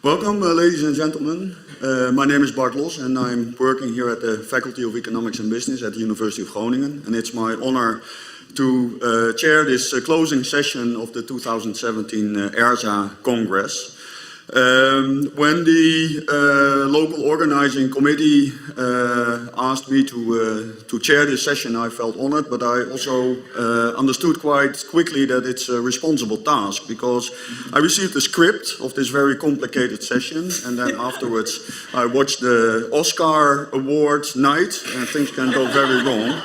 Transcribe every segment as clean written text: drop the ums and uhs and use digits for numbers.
Welcome, ladies and gentlemen. My name is Bart Los and I'm working here at the Faculty of Economics and Business at the University of Groningen. And it's my honor to chair this closing session of the 2017 ERSA Congress. When the local organizing committee asked me to chair this session, I felt honored, but I also understood quite quickly that it's a responsible task, because I received a script of this very complicated session, and then afterwards I watched the Oscar Awards night, and things can go very wrong.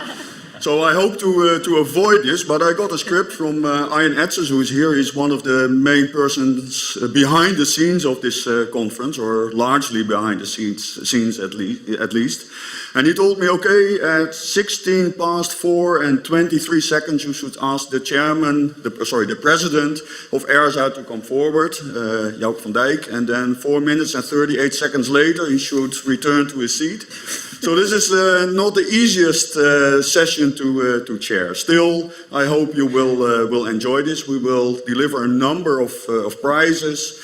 So I hope to avoid this, but I got a script from Ian Etzes, who is here. He's one of the main persons behind the scenes of this conference, or largely behind the scenes at least. And he told me, okay, at 4 and 23 seconds, you should ask the chairman, the president of ERSA to come forward, Jouk van Dijk, and then 4 minutes and 38 seconds later, he should return to his seat. So this is not the easiest session to chair. Still, I hope you will enjoy this. We will deliver a number of prizes.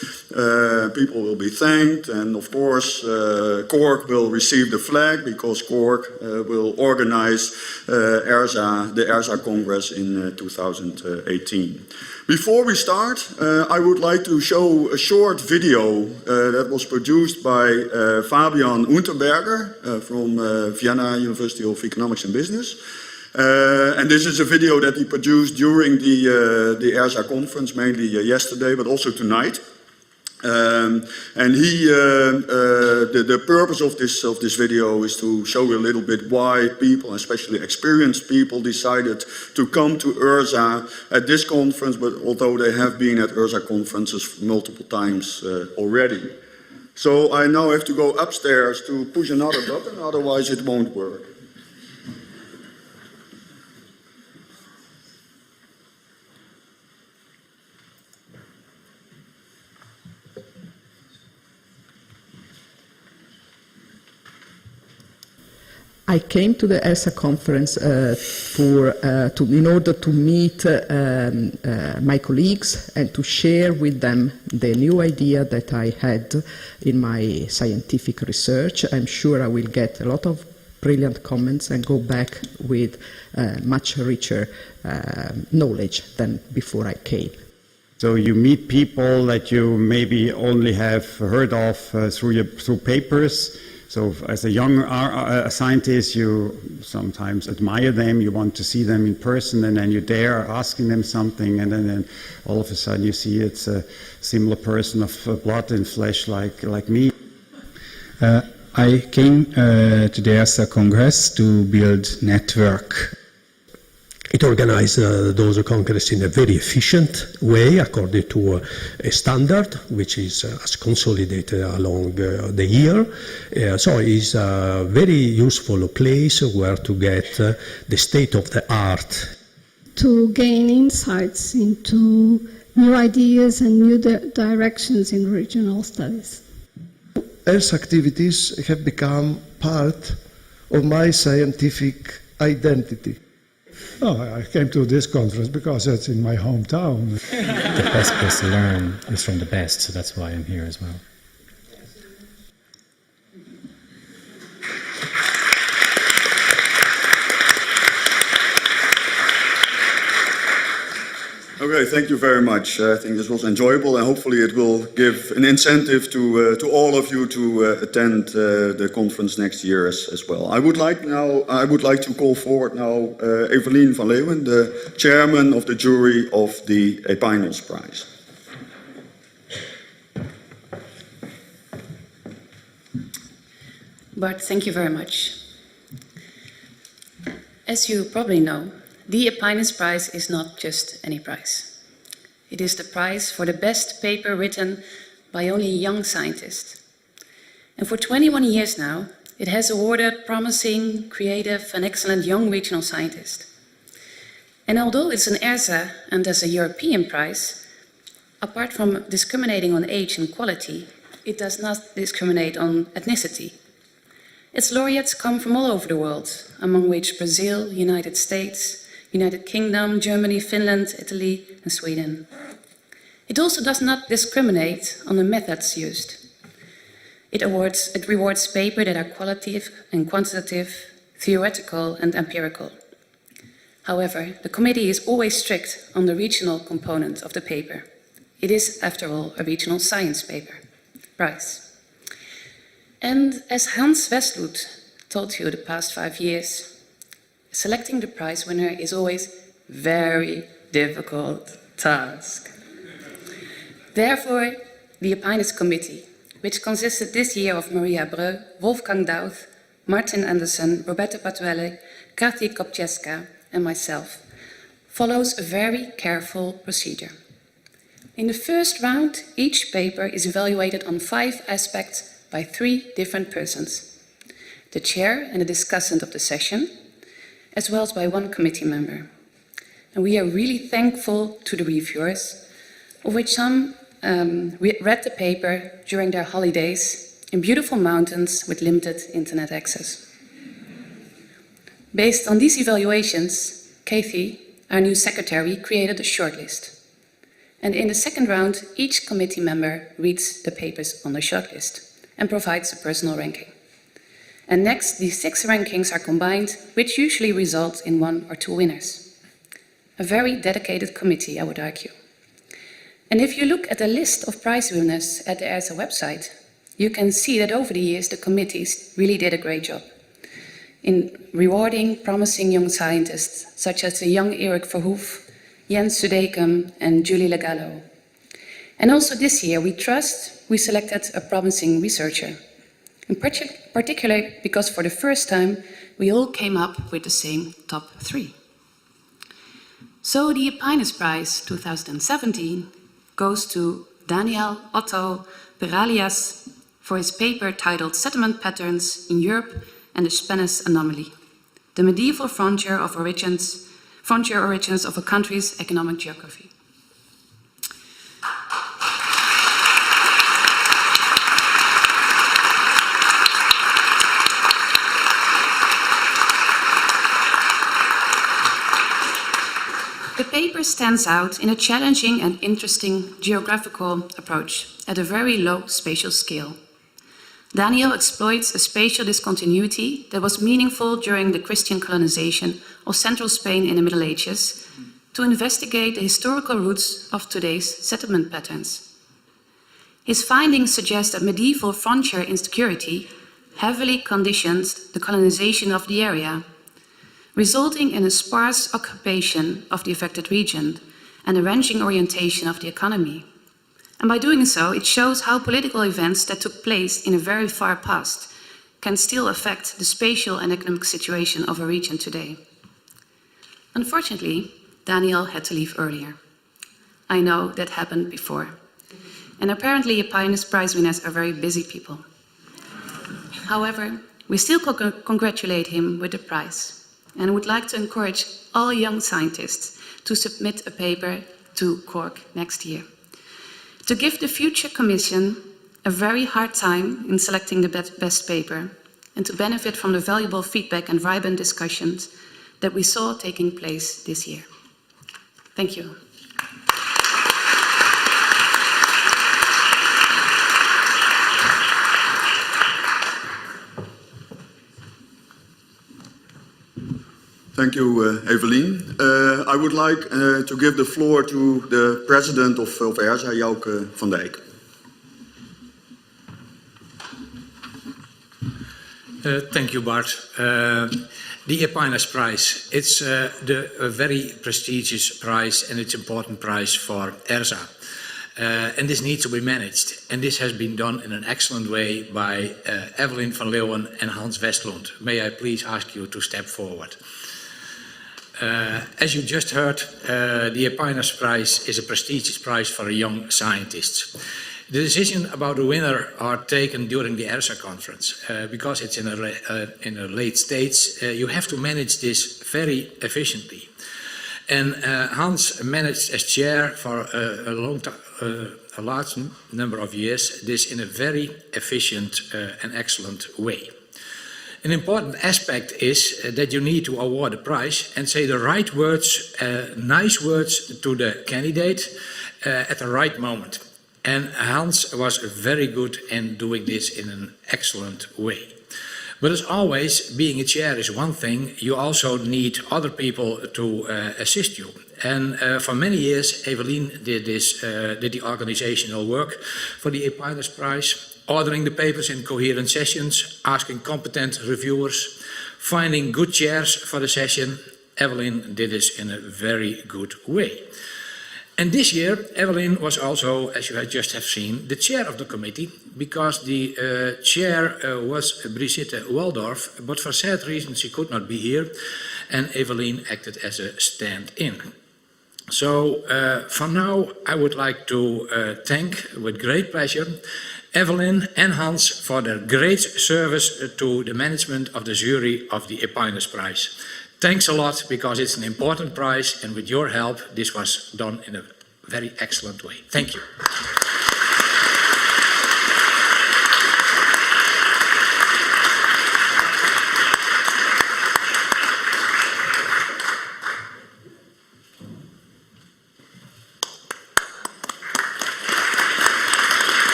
People will be thanked, and of course Cork will receive the flag, because Cork will organize the ERSA Congress in 2018. Before we start, I would like to show a short video that was produced by Fabian Unterberger from Vienna University of Economics and Business. And this is a video that he produced during the ERSA conference, mainly yesterday, but also tonight. And the purpose of this video is to show you a little bit why people, especially experienced people, decided to come to ERSA at this conference, but although they have been at ERSA conferences multiple times already. So I now have to go upstairs to push another button, otherwise it won't work. I came to the ERSA conference in order to meet my colleagues and to share with them the new idea that I had in my scientific research. I'm sure I will get a lot of brilliant comments and go back with much richer knowledge than before I came. So you meet people that you maybe only have heard of through papers. So as a young scientist, you sometimes admire them, you want to see them in person, and then you're there asking them something, and then all of a sudden you see it's a similar person of blood and flesh like me. I came to the ERSA Congress to build network. It organized those congresses in a very efficient way, according to a standard, which is consolidated along the year. So it's a very useful place where to get the state of the art. To gain insights into new ideas and new directions in regional studies. ERSA activities have become part of my scientific identity. Oh, I came to this conference because it's in my hometown. The best place to learn is from the best, so that's why I'm here as well. Okay, thank you very much. I think this was enjoyable, and hopefully it will give an incentive to all of you to attend the conference next year as well. I would like to call forward now Evelien van Leeuwen, the chairman of the jury of the Epinos Prize. Bart, thank you very much. As you probably know, the Epinos Prize is not just any prize. It is the prize for the best paper written by only young scientists. And for 21 years now, it has awarded promising, creative and excellent young regional scientists. And although it's an ERSA and as a European prize, apart from discriminating on age and quality, it does not discriminate on ethnicity. Its laureates come from all over the world, among which Brazil, United States, United Kingdom, Germany, Finland, Italy and Sweden. It also does not discriminate on the methods used. It rewards papers that are qualitative and quantitative, theoretical and empirical. However, the committee is always strict on the regional component of the paper. It is, after all, a regional science paper prize. And as Hans Westlund told you the past 5 years, selecting the prize winner is always a very difficult task. Therefore, the Aquinas Committee, which consisted this year of Maria Breu, Wolfgang Dauth, Martin Anderson, Roberta Patuelle, Kathy Kopczewska, and myself, follows a very careful procedure. In the first round, each paper is evaluated on 5 aspects by 3 different persons: the chair and the discussant of the session, as well as by 1 committee member. And we are really thankful to the reviewers, of which some read the paper during their holidays in beautiful mountains with limited internet access. Based on these evaluations, Kathy, our new secretary, created a shortlist. And in the second round, each committee member reads the papers on the shortlist and provides a personal ranking. And next, these 6 rankings are combined, which usually results in 1 or 2 winners. A very dedicated committee, I would argue. And if you look at the list of prize winners at the ERSA website, you can see that over the years the committees really did a great job in rewarding promising young scientists, such as the young Erik Verhoef, Jens Sudekum and Julie Legallo. And also this year, we selected a promising researcher, in particular because for the first time, we all came up with the same top 3. So the Aquinas Prize 2017 goes to Daniel Otto Peralias for his paper titled Settlement Patterns in Europe and the Spanish Anomaly, the medieval frontier origins of a country's economic geography. The paper stands out in a challenging and interesting geographical approach at a very low spatial scale. Daniel exploits a spatial discontinuity that was meaningful during the Christian colonization of central Spain in the Middle Ages to investigate the historical roots of today's settlement patterns. His findings suggest that medieval frontier insecurity heavily conditioned the colonization of the area, resulting in a sparse occupation of the affected region and a ranching orientation of the economy. And by doing so, it shows how political events that took place in a very far past can still affect the spatial and economic situation of a region today. Unfortunately, Daniel had to leave earlier. I know that happened before. And apparently, Aquinas Prize winners are very busy people. However, we still congratulate him with the prize and would like to encourage all young scientists to submit a paper to Cork next year, to give the future Commission a very hard time in selecting the best paper and to benefit from the valuable feedback and vibrant discussions that we saw taking place this year. Thank you. Thank you, Evelien. I would like to give the floor to the president of ERSA, Jouke van Dijk. Thank you, Bart. The Aquinas Prize, it's a very prestigious prize and it's an important prize for ERSA. And this needs to be managed. And this has been done in an excellent way by Evelien van Leeuwen and Hans Westlund. May I please ask you to step forward. As you just heard, the Aquinas Prize is a prestigious prize for young scientists. The decision about the winner are taken during the ERSA conference. Because it's in a late stage, you have to manage this very efficiently. And Hans managed as chair for a large number of years this in a very efficient and excellent way. An important aspect is that you need to award a prize and say the right words, nice words to the candidate at the right moment. And Hans was very good in doing this in an excellent way. But as always, being a chair is one thing, you also need other people to assist you. And for many years, Evelien did the organizational work for the Epinus Prize, ordering the papers in coherent sessions, asking competent reviewers, finding good chairs for the session. Evelien did this in a very good way. And this year, Evelien was also, as you just have seen, the chair of the committee, because the chair was Brigitte Waldorf, but for sad reasons she could not be here, and Evelien acted as a stand-in. So for now, I would like to thank, with great pleasure, Evelien and Hans for their great service to the management of the jury of the Epinus Prize. Thanks a lot, because it's an important prize, and with your help, this was done in a very excellent way. Thank you.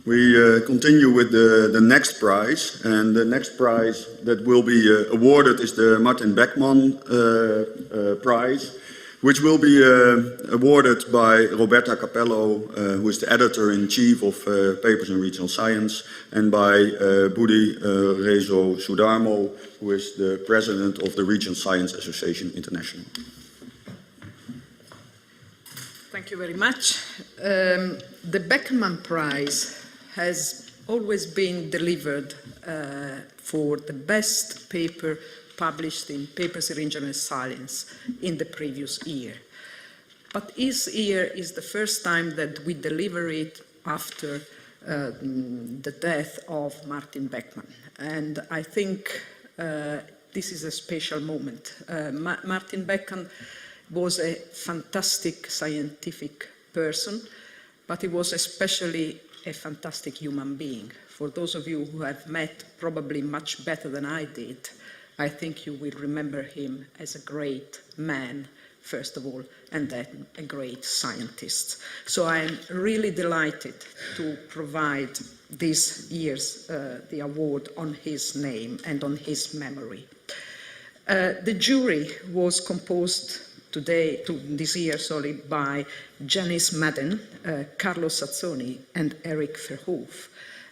We continue with the next prize, and the next prize that will be awarded is the Martin Beckman Prize, which will be awarded by Roberta Capello, who is the editor-in-chief of Papers in Regional Science, and by Budi Rezo Sudarmo, who is the president of the Regional Science Association International. Thank you very much. The Beckman Prize has always been delivered for the best paper published in Papers in Regional Science in the previous year. But this year is the first time that we deliver it after the death of Martin Beckman. And I think this is a special moment. Martin Beckman was a fantastic scientific person, but he was especially a fantastic human being. For those of you who have met probably much better than I did, I think you will remember him as a great man, first of all, and then a great scientist. So I'm really delighted to provide this year's the award on his name and on his memory. The jury was composed this year, by Janice Madden, Carlo Sazzoni, and Eric Verhoef.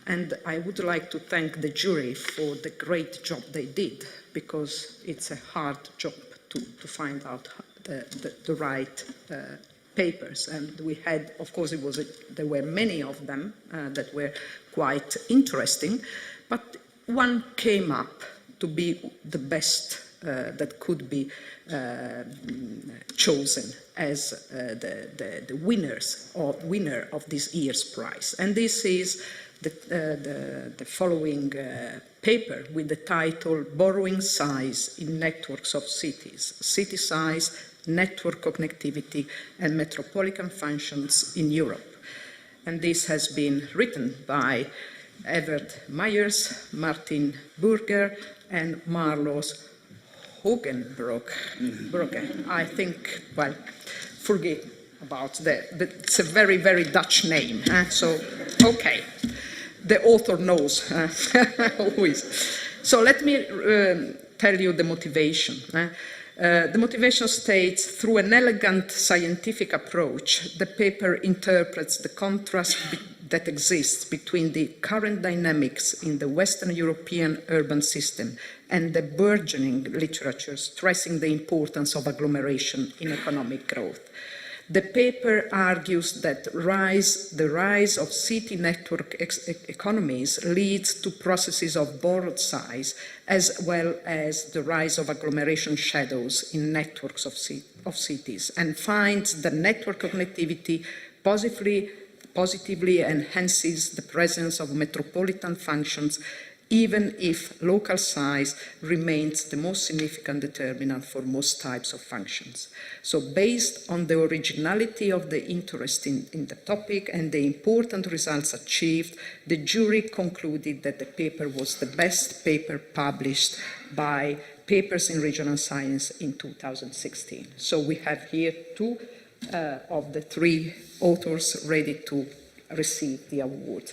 And I would like to thank the jury for the great job they did, because it's a hard job to find out the right papers. And we had, of course, there were many of them that were quite interesting, but one came up to be the best that could be chosen as the winner of this year's prize. And this is the following paper with the title Borrowing Size in Networks of Cities, City Size, Network Connectivity and Metropolitan Functions in Europe. And this has been written by Evert Meyers, Martin Burger, and Marlos Hogenbroek. I think, well, forget about that. It's a very, very Dutch name. So, okay. The author knows who is. So let me tell you the motivation. The motivation states, through an elegant scientific approach, the paper interprets the contrast that exists between the current dynamics in the Western European urban system and the burgeoning literature stressing the importance of agglomeration in economic growth. The paper argues that the rise of city network economies leads to processes of borrowed size, as well as the rise of agglomeration shadows in networks of cities, and finds that network connectivity positively enhances the presence of metropolitan functions, even if local size remains the most significant determinant for most types of functions. So based on the originality of the interest in the topic and the important results achieved, the jury concluded that the paper was the best paper published by Papers in Regional Science in 2016. So we have here two of the three authors ready to receive the award.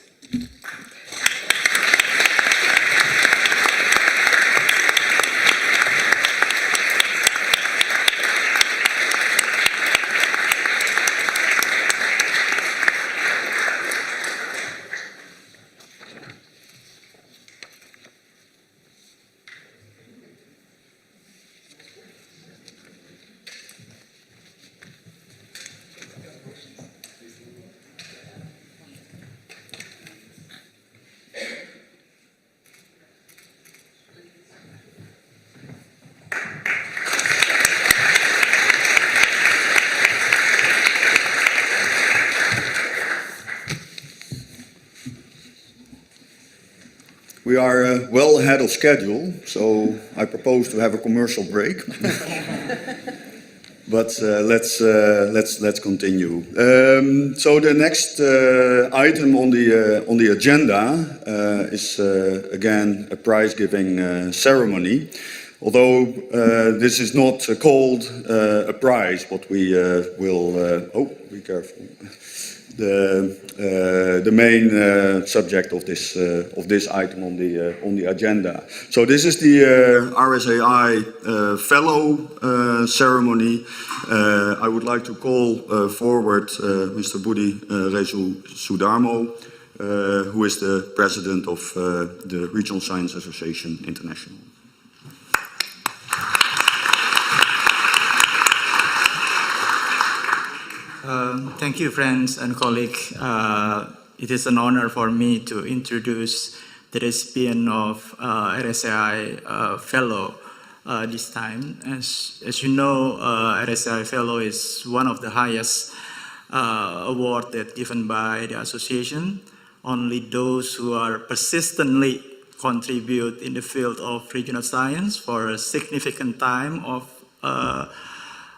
We are well ahead of schedule, so I propose to have a commercial break. But let's continue. So the next item on the agenda is again a prize-giving ceremony. Although this is not called a prize, what we will be careful. The main subject of this item on the agenda. So this is the RSAI Fellow ceremony. I would like to call forward Mr. Budi Rezu Sudarmo, who is the president of the Regional Science Association International. Thank you, friends and colleagues. It is an honor for me to introduce the recipient of RSAI Fellow this time. As you know, RSAI Fellow is one of the highest awards that given by the association. Only those who are persistently contribute in the field of regional science for a significant time of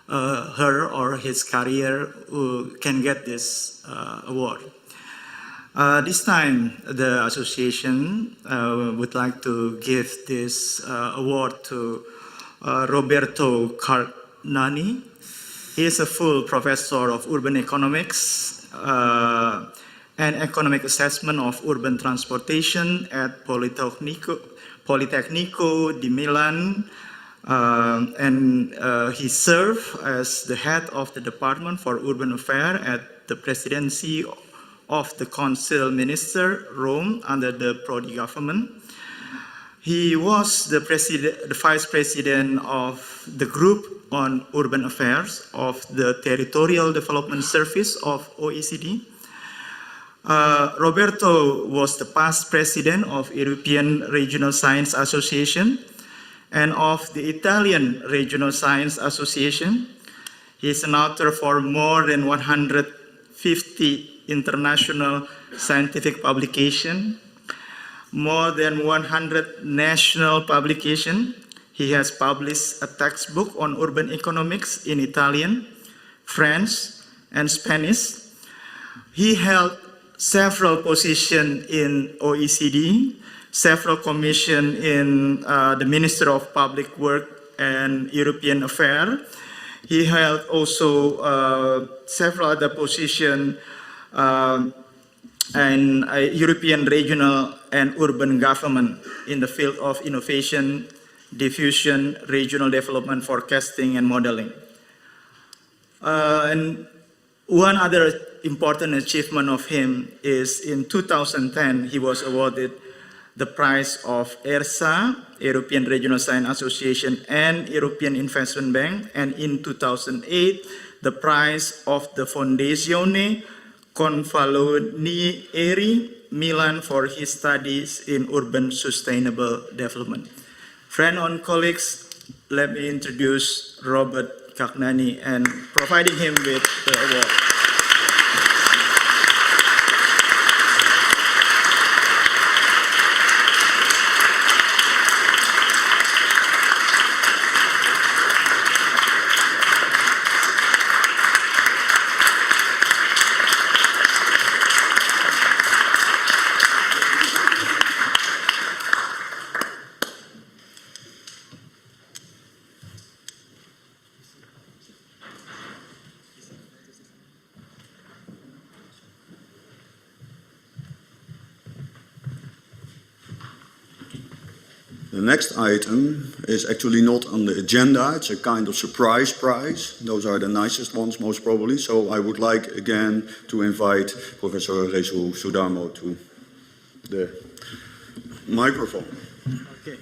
her or his career who can get this award. This time, the association would like to give this award to Roberto Carnani. He is a full professor of urban economics and economic assessment of urban transportation at Politecnico di Milan. And he served as the head of the Department for Urban Affairs at the Presidency of the Council Minister, Rome, under the Prodi government. He was the vice president of the Group on Urban Affairs of the Territorial Development Service of OECD. Roberto was the past president of European Regional Science Association and of the Italian Regional Science Association. He is an author for more than 150 international scientific publications, more than 100 national publications. He has published a textbook on urban economics in Italian, French, and Spanish. He held several positions in OECD, several commissions in the Ministry of Public Work and European Affairs. He held also several other positions in European regional and urban government in the field of innovation, diffusion, regional development, forecasting, and modeling. And one other important achievement of him is in 2010, he was awarded the prize of ERSA, European Regional Science Association, and European Investment Bank, and in 2008, the prize of the Fondazione Confalonieri Milan for his studies in urban sustainable development. Friends and colleagues, let me introduce Robert Carnani and providing him with the award. The next item is actually not on the agenda. It's a kind of surprise prize. Those are the nicest ones, most probably. So I would like again to invite Professor Rezu Sudarmo to the microphone. Okay.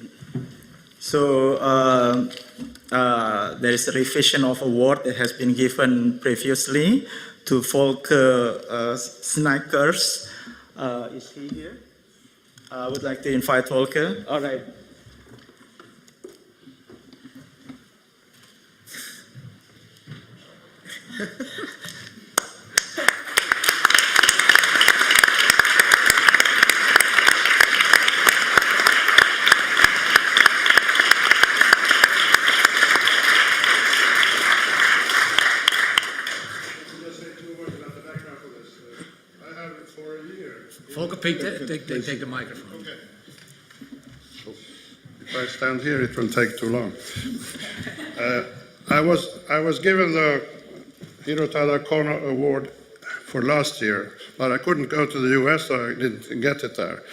So there is a revision of award that has been given previously to Volker Snijkers. Is he here? I would like to invite Volker. All right. Volker, take the microphone. Okay. So if I stand here, it will take too long. I was given the Hirotada Kono Award for last year, but I couldn't go to the US, so I didn't get it there.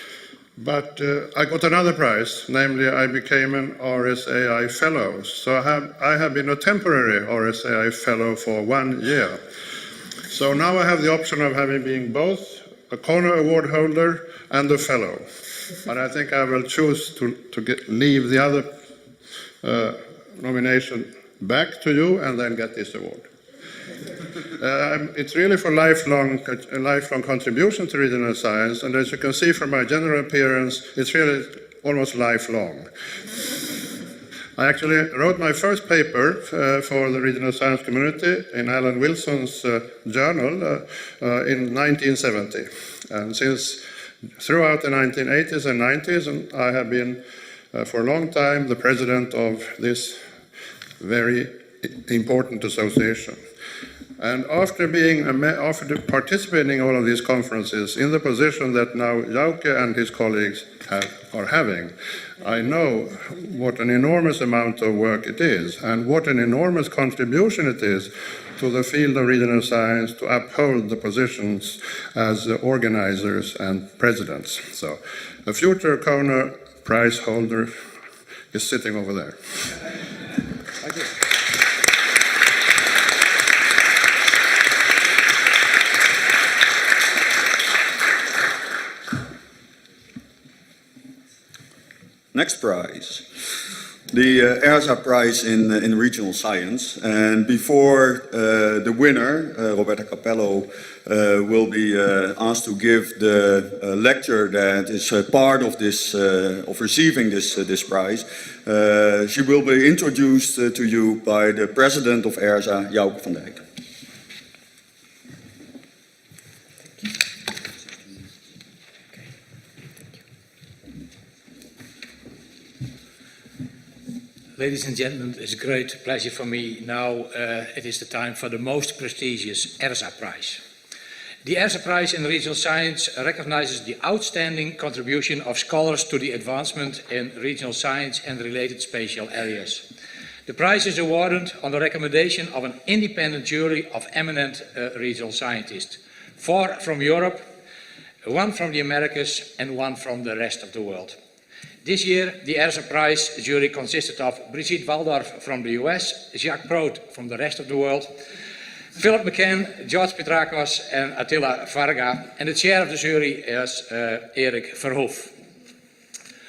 But I got another prize, namely I became an RSAI Fellow. So I have been a temporary RSAI Fellow for 1 year. So now I have the option of being both a Kono Award holder and a Fellow. But I think I will choose to leave the other nomination back to you and then get this award. It's really for a lifelong contribution to regional science, and as you can see from my general appearance, it's really almost lifelong. I actually wrote my first paper for the regional science community in Alan Wilson's journal in 1970. And since throughout the 1980s and 90s, and I have been for a long time the president of this very important association. And after participating in all of these conferences in the position that now Jauke and his colleagues are having, I know what an enormous amount of work it is and what an enormous contribution it is to the field of regional science to uphold the positions as organizers and presidents. So the future Kono Prize holder is sitting over there. Thank you. Next prize, the ERSA prize in regional science. And before the winner, Roberta Capello, will be asked to give the lecture that is part of this, of receiving this prize, she will be introduced to you by the president of ERSA, Jauke van Dijk. Ladies and gentlemen, it's a great pleasure for me. Now it is the time for the most prestigious ERSA Prize. The ERSA Prize in Regional Science recognizes the outstanding contribution of scholars to the advancement in regional science and related spatial areas. The prize is awarded on the recommendation of an independent jury of eminent regional scientists, 4 from Europe, 1 from the Americas, and 1 from the rest of the world. This year, the ERSA Prize jury consisted of Brigitte Waldorf from the US, Jacques Proot from the rest of the world, Philip McCann, George Petrakos, and Attila Varga, and the chair of the jury is Erik Verhoef.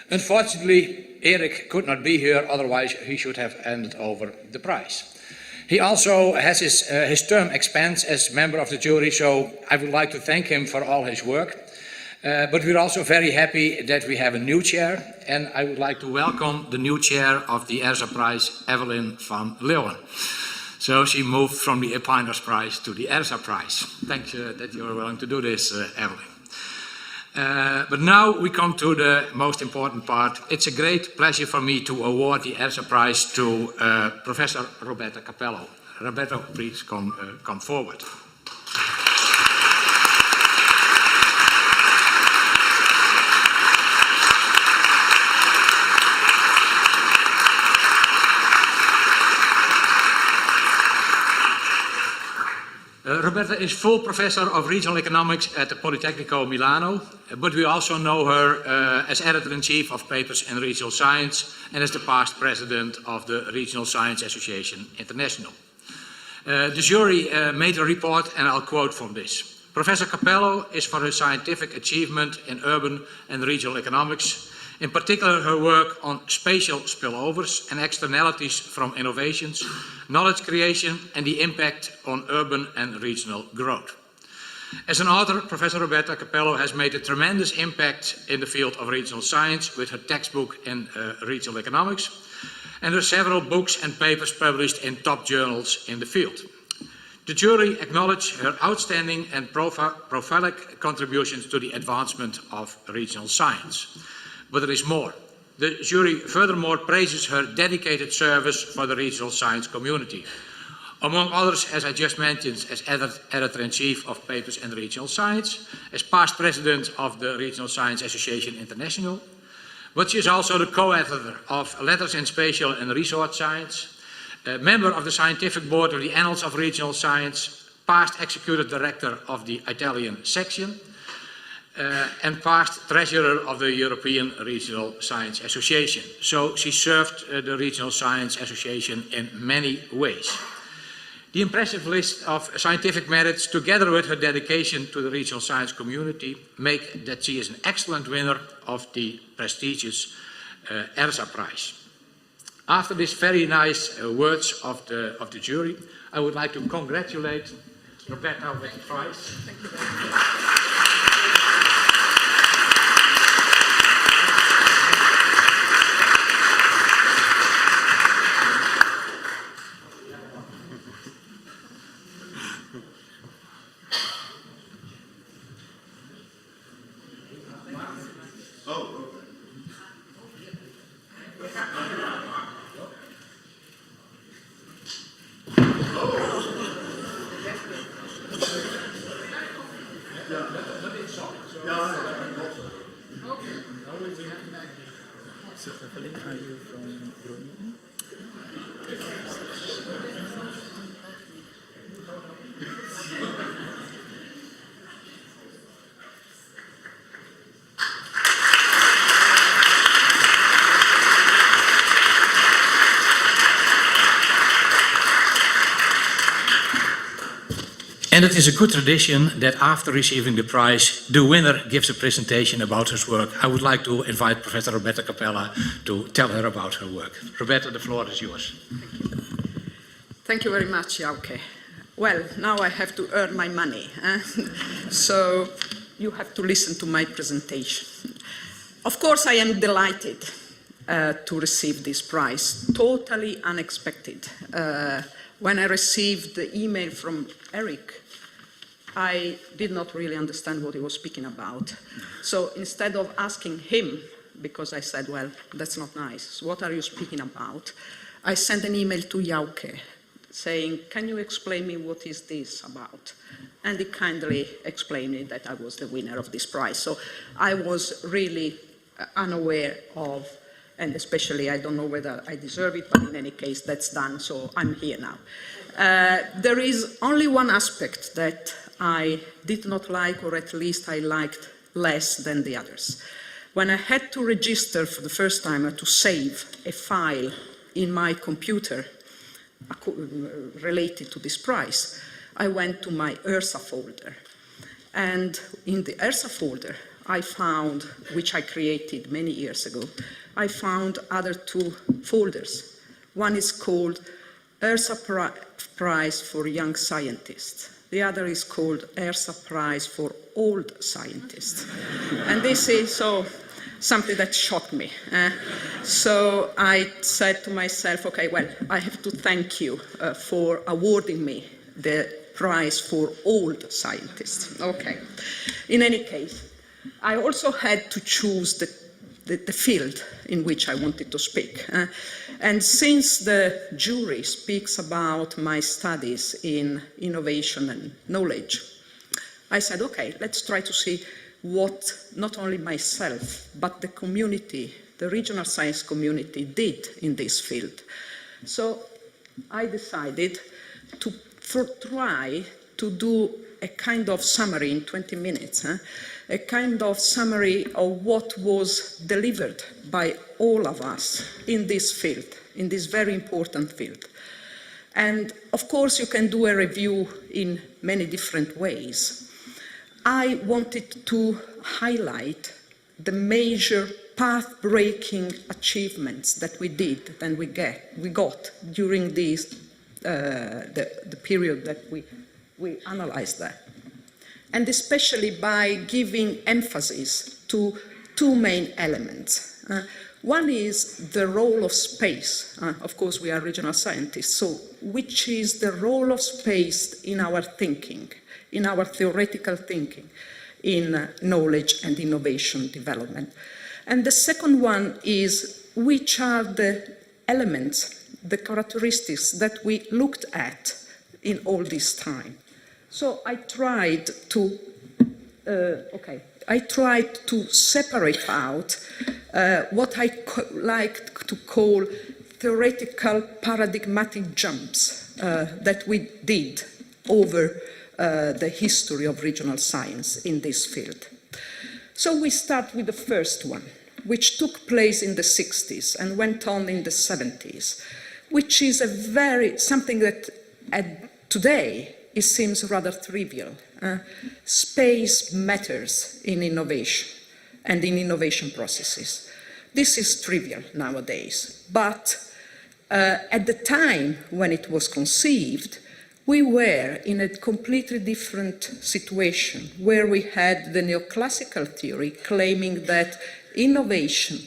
Unfortunately, Erik could not be here, otherwise he should have handed over the prize. He also has his term expensed as member of the jury, so I would like to thank him for all his work. But we're also very happy that we have a new chair, and I would like to welcome the new chair of the ERSA Prize, Evelyn van Leeuwen. So she moved from the Epiners Prize to the ERSA Prize. Thanks that you are willing to do this, Evelyn. But now we come to the most important part. It's a great pleasure for me to award the ERSA Prize to Professor Roberta Capello. Roberta, please come forward. Roberta is full professor of regional economics at the Politecnico Milano, but we also know her as editor-in-chief of Papers in Regional Science and as the past president of the Regional Science Association International. The jury made a report, and I'll quote from this. Professor Capello is for her scientific achievement in urban and regional economics, in particular her work on spatial spillovers and externalities from innovations, knowledge creation and the impact on urban and regional growth. As an author, Professor Roberta Capello has made a tremendous impact in the field of regional science with her textbook in regional economics and her several books and papers published in top journals in the field. The jury acknowledged her outstanding and prolific contributions to the advancement of regional science. But there is more. The jury furthermore praises her dedicated service for the regional science community. Among others, as I just mentioned, as editor-in-chief of Papers in Regional Science, as past president of the Regional Science Association International, but she is also the co-editor of Letters in Spatial and Resource Science, a member of the scientific board of the Annals of Regional Science, past executive director of the Italian section, and past treasurer of the European Regional Science Association. So she served the Regional Science Association in many ways. The impressive list of scientific merits, together with her dedication to the regional science community, make that she is an excellent winner of the prestigious ERSA Prize. After these very nice words of the jury, I would like to congratulate Roberta with the prize. Thank you very much. Are you from Groningen? And it is a good tradition that after receiving the prize, the winner gives a presentation about his work. I would like to invite Professor Roberta Capello to tell her about her work. Roberta, the floor is yours. Thank you very much, Jauke. Well, now I have to earn my money, so you have to listen to my presentation. Of course, I am delighted to receive this prize, totally unexpected. When I received the email from Eric, I did not really understand what he was speaking about. So instead of asking him, because I said, well, that's not nice, what are you speaking about? I sent an email to Jauke saying, can you explain me what is this about? And he kindly explained me that I was the winner of this prize. So I was really unaware of, and especially I don't know whether I deserve it, but in any case, that's done, so I'm here now. There is only one aspect that I did not like, or at least I liked less than the others. When I had to register for the first time to save a file in my computer related to this prize, I went to my ERSA folder. And in the ERSA folder, I found, which I created many years ago, I found other two folders. One is called ERSA Prize for Young Scientists. The other is called ERSA Prize for Old Scientists. And this is something that shocked me. So I said to myself, okay, well, I have to thank you for awarding me the prize for old scientists. Okay. In any case, I also had to choose the field in which I wanted to speak. And since the jury speaks about my studies in innovation and knowledge, I said, okay, let's try to see what not only myself, but the community, the regional science community did in this field. So I decided to try to do a kind of summary in 20 minutes, a kind of summary of what was delivered by all of us in this field, in this very important field. And of course, you can do a review in many different ways. I wanted to highlight the major path-breaking achievements that we did and we got during this, the period that we analyzed that. And especially by giving emphasis to two main elements. One is the role of space. Of course, we are regional scientists, so which is the role of space in our thinking, in our theoretical thinking, in knowledge and innovation development. And the second one is which are the elements, the characteristics that we looked at in all this time. So I tried to, separate out what I like to call theoretical paradigmatic jumps that we did over the history of regional science in this field. So we start with the first one, which took place in the 60s and went on in the 70s, which is something that today it seems rather trivial. Space matters in innovation and in innovation processes. This is trivial nowadays, but at the time when it was conceived, we were in a completely different situation where we had the neoclassical theory claiming that innovation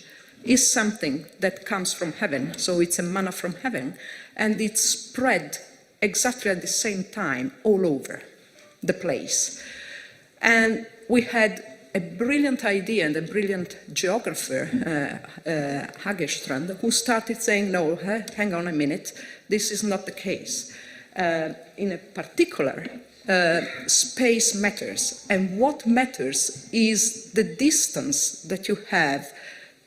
is something that comes from heaven, so it's a manna from heaven, and it's spread exactly at the same time all over the place. And we had a brilliant idea and a brilliant geographer, Hagerstrand, who started saying, no, hang on a minute, this is not the case. In a particular, space matters, and what matters is the distance that you have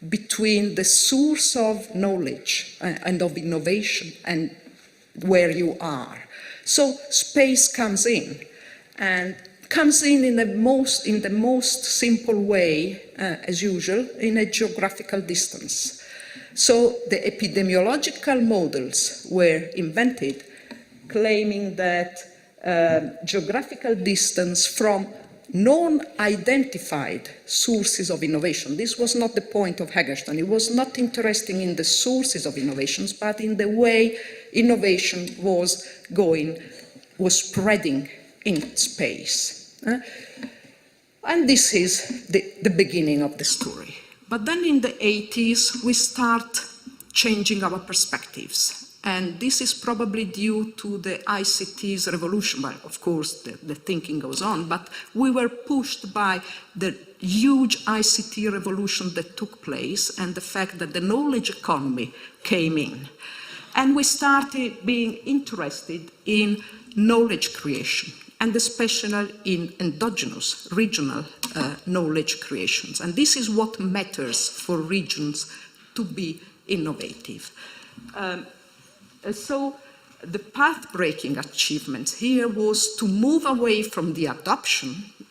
between the source of knowledge and of innovation and where you are. So space comes in, and comes in the most simple way, as usual, in a geographical distance. So the epidemiological models were invented claiming that geographical distance from non-identified sources of innovation. This was not the point of Hagerstown. He was not interested in the sources of innovations, but in the way innovation was spreading in space. And this is the beginning of the story. But then in the 80s, we start changing our perspectives. And this is probably due to the ICT's revolution. Well, of course, the thinking goes on, but we were pushed by the huge ICT revolution that took place and the fact that the knowledge economy came in. And we started being interested in knowledge creation, and especially in endogenous, regional knowledge creations. And this is what matters for regions to be innovative. So the path-breaking achievement here was to move away from the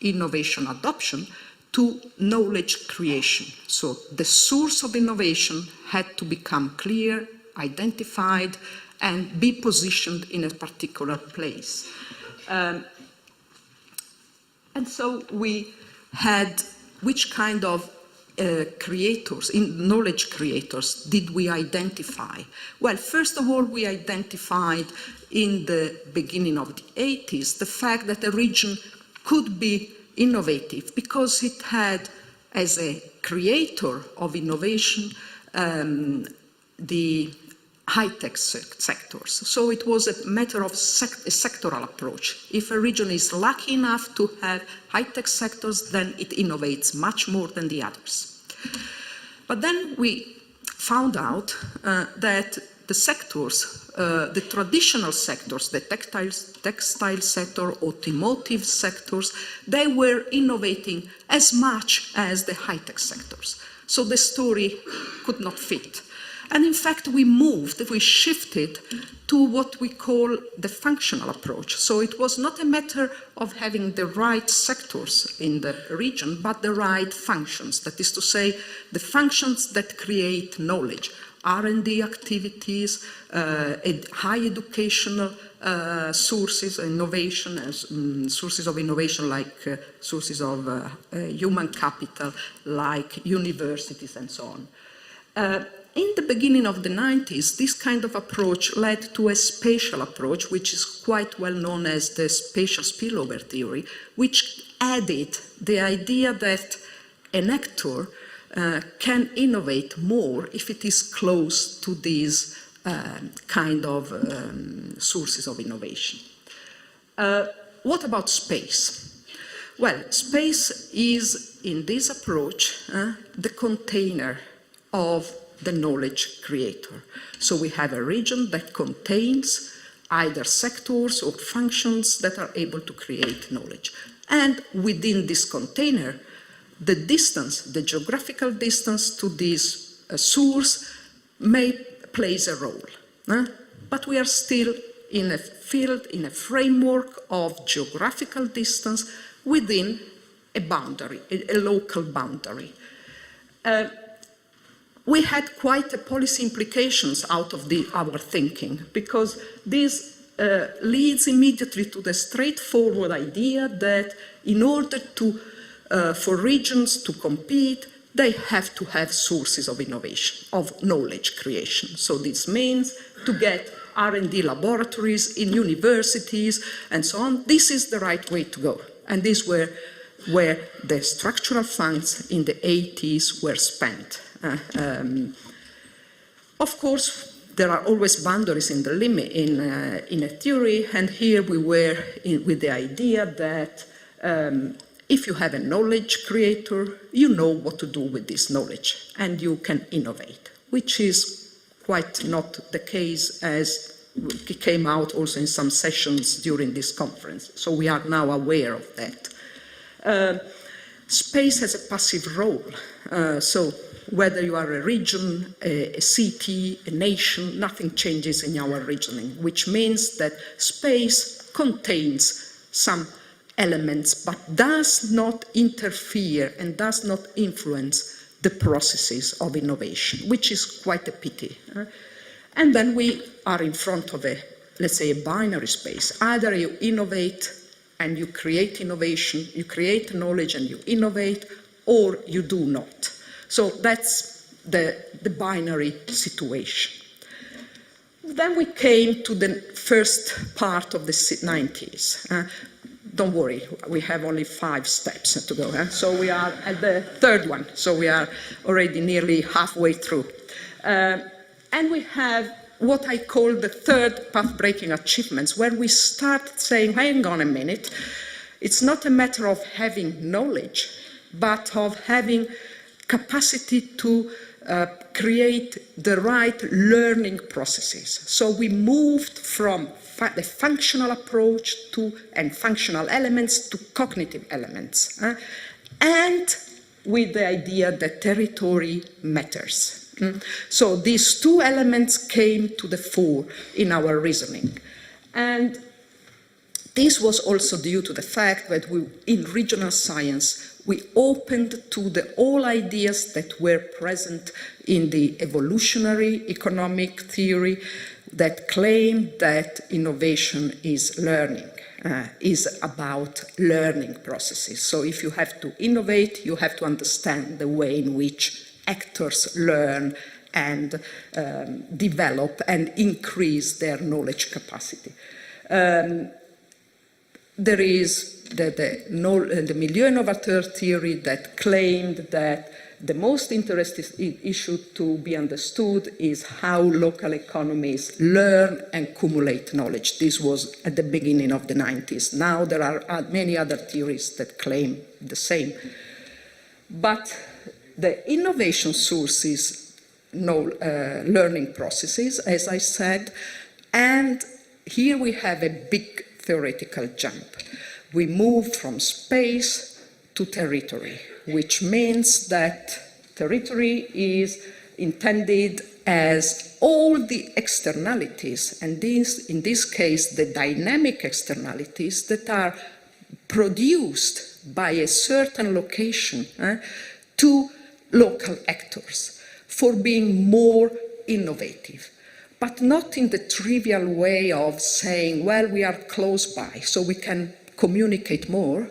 innovation adoption, to knowledge creation. So the source of innovation had to become clear, identified, and be positioned in a particular place. And so we had which kind of knowledge creators did we identify? Well, first of all, we identified in the beginning of the 80s the fact that a region could be innovative because it had, as a creator of innovation, the high-tech sectors. So it was a matter of a sectoral approach. If a region is lucky enough to have high-tech sectors, then it innovates much more than the others. But then we found out that the sectors, the traditional sectors, the textile sector, automotive sectors, they were innovating as much as the high-tech sectors. So the story could not fit. And in fact, we shifted to what we call the functional approach. So it was not a matter of having the right sectors in the region, but the right functions. That is to say, the functions that create knowledge, R&D activities, high educational sources, innovation, sources of innovation like sources of human capital, like universities and so on. In the beginning of the 90s, this kind of approach led to a spatial approach, which is quite well known as the spatial spillover theory, which added the idea that an actor can innovate more if it is close to these kind of sources of innovation. What about space? Well, space is, in this approach, the container of the knowledge creator. So we have a region that contains either sectors or functions that are able to create knowledge. And within this container, the distance, the geographical distance to this source plays a role. But we are still in a field, in a framework of geographical distance within a boundary, a local boundary. We had quite a policy implications out of our thinking, because this leads immediately to the straightforward idea that in order for regions to compete, they have to have sources of innovation, of knowledge creation. So this means to get R&D laboratories in universities and so on. This is the right way to go. And this were where the structural funds in the 80s were spent. Of course, there are always boundaries in the limit in a theory, and here we were with the idea that if you have a knowledge creator, you know what to do with this knowledge, and you can innovate, which is quite not the case, as it came out also in some sessions during this conference. So we are now aware of that. Space has a passive role. So whether you are a region, a city, a nation, nothing changes in our reasoning, which means that space contains some elements but does not interfere and does not influence the processes of innovation, which is quite a pity. And then we are in front of let's say, a binary space. Either you innovate and you create innovation, you create knowledge and you innovate, or you do not. So that's the binary situation. Then we came to the first part of the 90s. Don't worry, we have only 5 steps to go. So we are at the third one. So we are already nearly halfway through. And we have what I call the third path-breaking achievements, where we start saying, hang on a minute, it's not a matter of having knowledge, but of having capacity to create the right learning processes. So we moved from the functional approach and functional elements to cognitive elements, and with the idea that territory matters. So these 2 elements came to the fore in our reasoning. And this was also due to the fact that in regional science, we opened to all ideas that were present in the evolutionary economic theory that claimed that innovation is learning, is about learning processes. So if you have to innovate, you have to understand the way in which actors learn and develop and increase their knowledge capacity. There is the milieu innovateur theory that claimed that the most interesting issue to be understood is how local economies learn and accumulate knowledge. This was at the beginning of the 90s. Now there are many other theories that claim the same. But the innovation sources, learning processes, as I said, and here we have a big theoretical jump. We move from space to territory, which means that territory is intended as all the externalities, and in this case the dynamic externalities that are produced by a certain location to local actors for being more innovative. But not in the trivial way of saying, well, we are close by, so we can communicate more,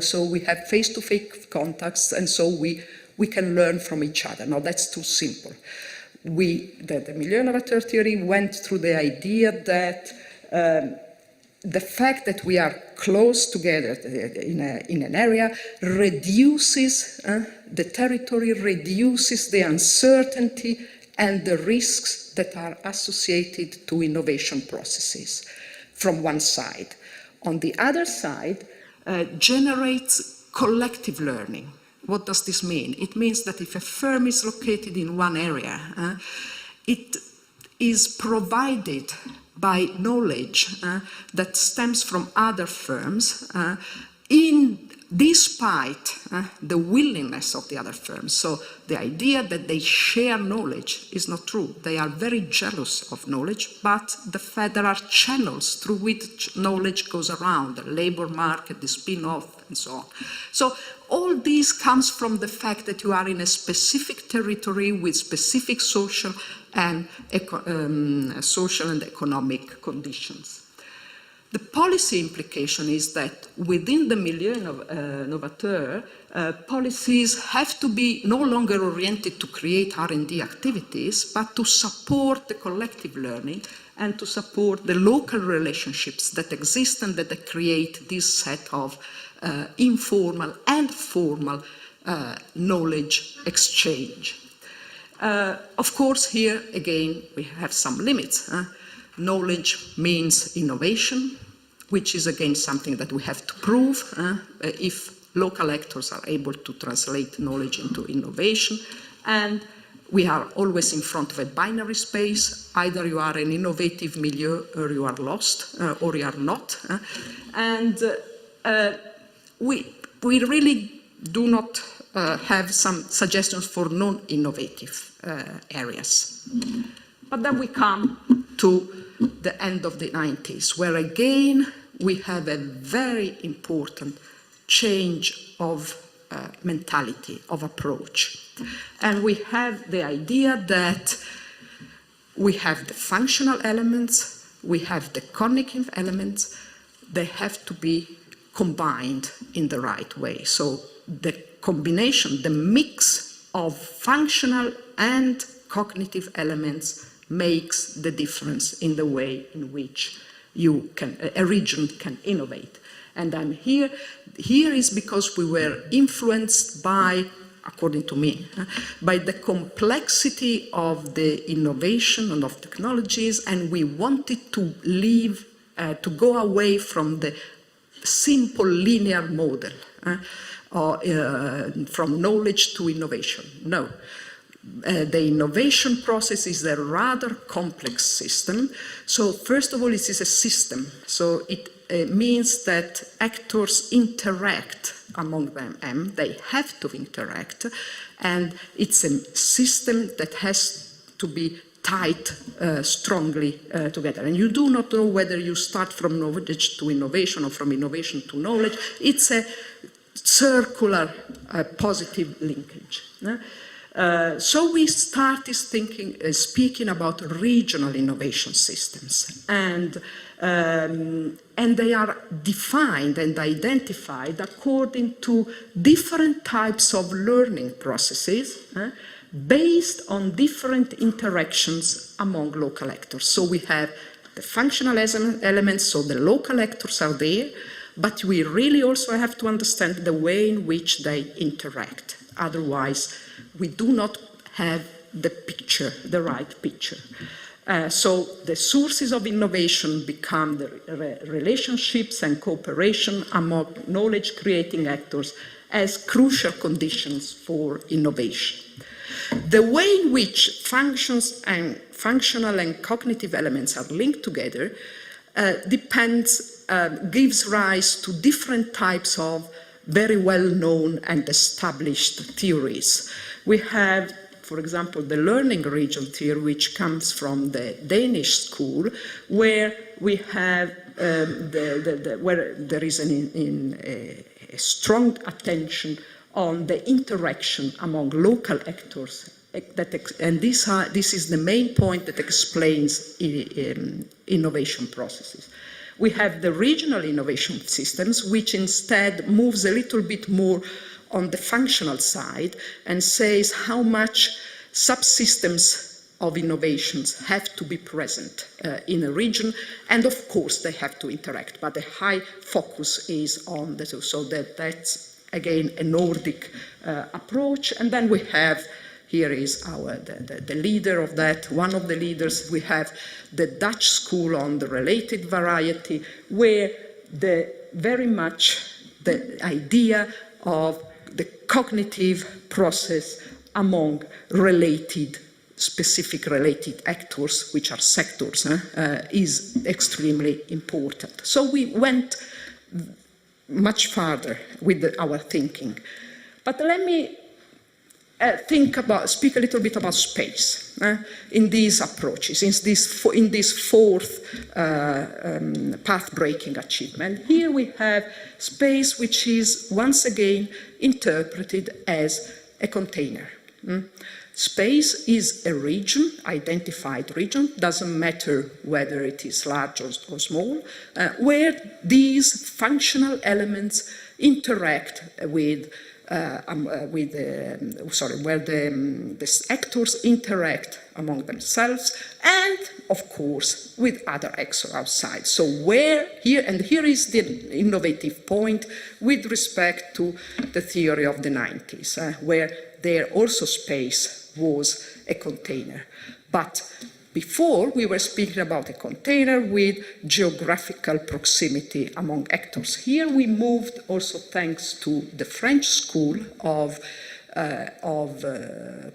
so we have face-to-face contacts, and so we can learn from each other. No, that's too simple. The milieu innovateur theory went through the idea that the fact that we are close together in an area reduces the territory, reduces the uncertainty and the risks that are associated to innovation processes from one side. On the other side, generates collective learning. What does this mean? It means that if a firm is located in one area, it is provided by knowledge that stems from other firms despite the willingness of the other firms. So the idea that they share knowledge is not true. They are very jealous of knowledge, but the fact there are channels through which knowledge goes around, the labor market, the spin-off, and so on. So all this comes from the fact that you are in a specific territory with specific social and economic conditions. The policy implication is that within the milieu innovateur, policies have to be no longer oriented to create R&D activities, but to support the collective learning and to support the local relationships that exist and that create this set of informal and formal knowledge exchange. Of course, here again we have some limits. Knowledge means innovation, which is again something that we have to prove if local actors are able to translate knowledge into innovation. And we are always in front of a binary space. Either you are an innovative milieu or you are lost or you are not. And we really do not have some suggestions for non-innovative areas. But then we come to the end of the 90s, where again we have a very important change of mentality, of approach. And we have the idea that we have the functional elements, we have the cognitive elements, they have to be combined in the right way. So the combination, the mix of functional and cognitive elements makes the difference in the way in which a region can innovate. And I'm here is because we were influenced by, according to me, by the complexity of the innovation and of technologies, and we wanted to to go away from the simple linear model, from knowledge to innovation. No. The innovation process is a rather complex system. So first of all, it is a system. So it means that actors interact among them, and they have to interact. And it's a system that has to be tied strongly together. And you do not know whether you start from knowledge to innovation or from innovation to knowledge. It's a circular positive linkage. So we started speaking about regional innovation systems, and they are defined and identified according to different types of learning processes based on different interactions among local actors. So we have the functional elements, so the local actors are there, but we really also have to understand the way in which they interact. Otherwise, we do not have the picture, the right picture. So the sources of innovation become the relationships and cooperation among knowledge-creating actors as crucial conditions for innovation. The way in which functional and cognitive elements are linked together gives rise to different types of very well-known and established theories. We have for example, the learning region theory, which comes from the Danish school, where we have where there is a strong attention on the interaction among local actors. And this is the main point that explains innovation processes. We have the regional innovation systems, which instead moves a little bit more on the functional side and says how much subsystems of innovations have to be present in a region, and of course they have to interact, but the high focus is on the two, so that's again a Nordic approach. And then we have, here is the leader of that, one of the leaders. We have the Dutch school on the related variety, where very much the idea of the cognitive process among specific related actors, which are sectors, is extremely important. So we went much farther with our thinking. But let me speak a little bit about space in these approaches, in this fourth path-breaking achievement. Here we have space which is once again interpreted as a container. Space is a region, identified region, doesn't matter whether it is large or small, where these functional elements interact where the actors interact among themselves and, of course, with other actors outside. So here is the innovative point with respect to the theory of the 90s, where there also space was a container. But before, we were speaking about a container with geographical proximity among actors. Here we moved, also thanks to the French school of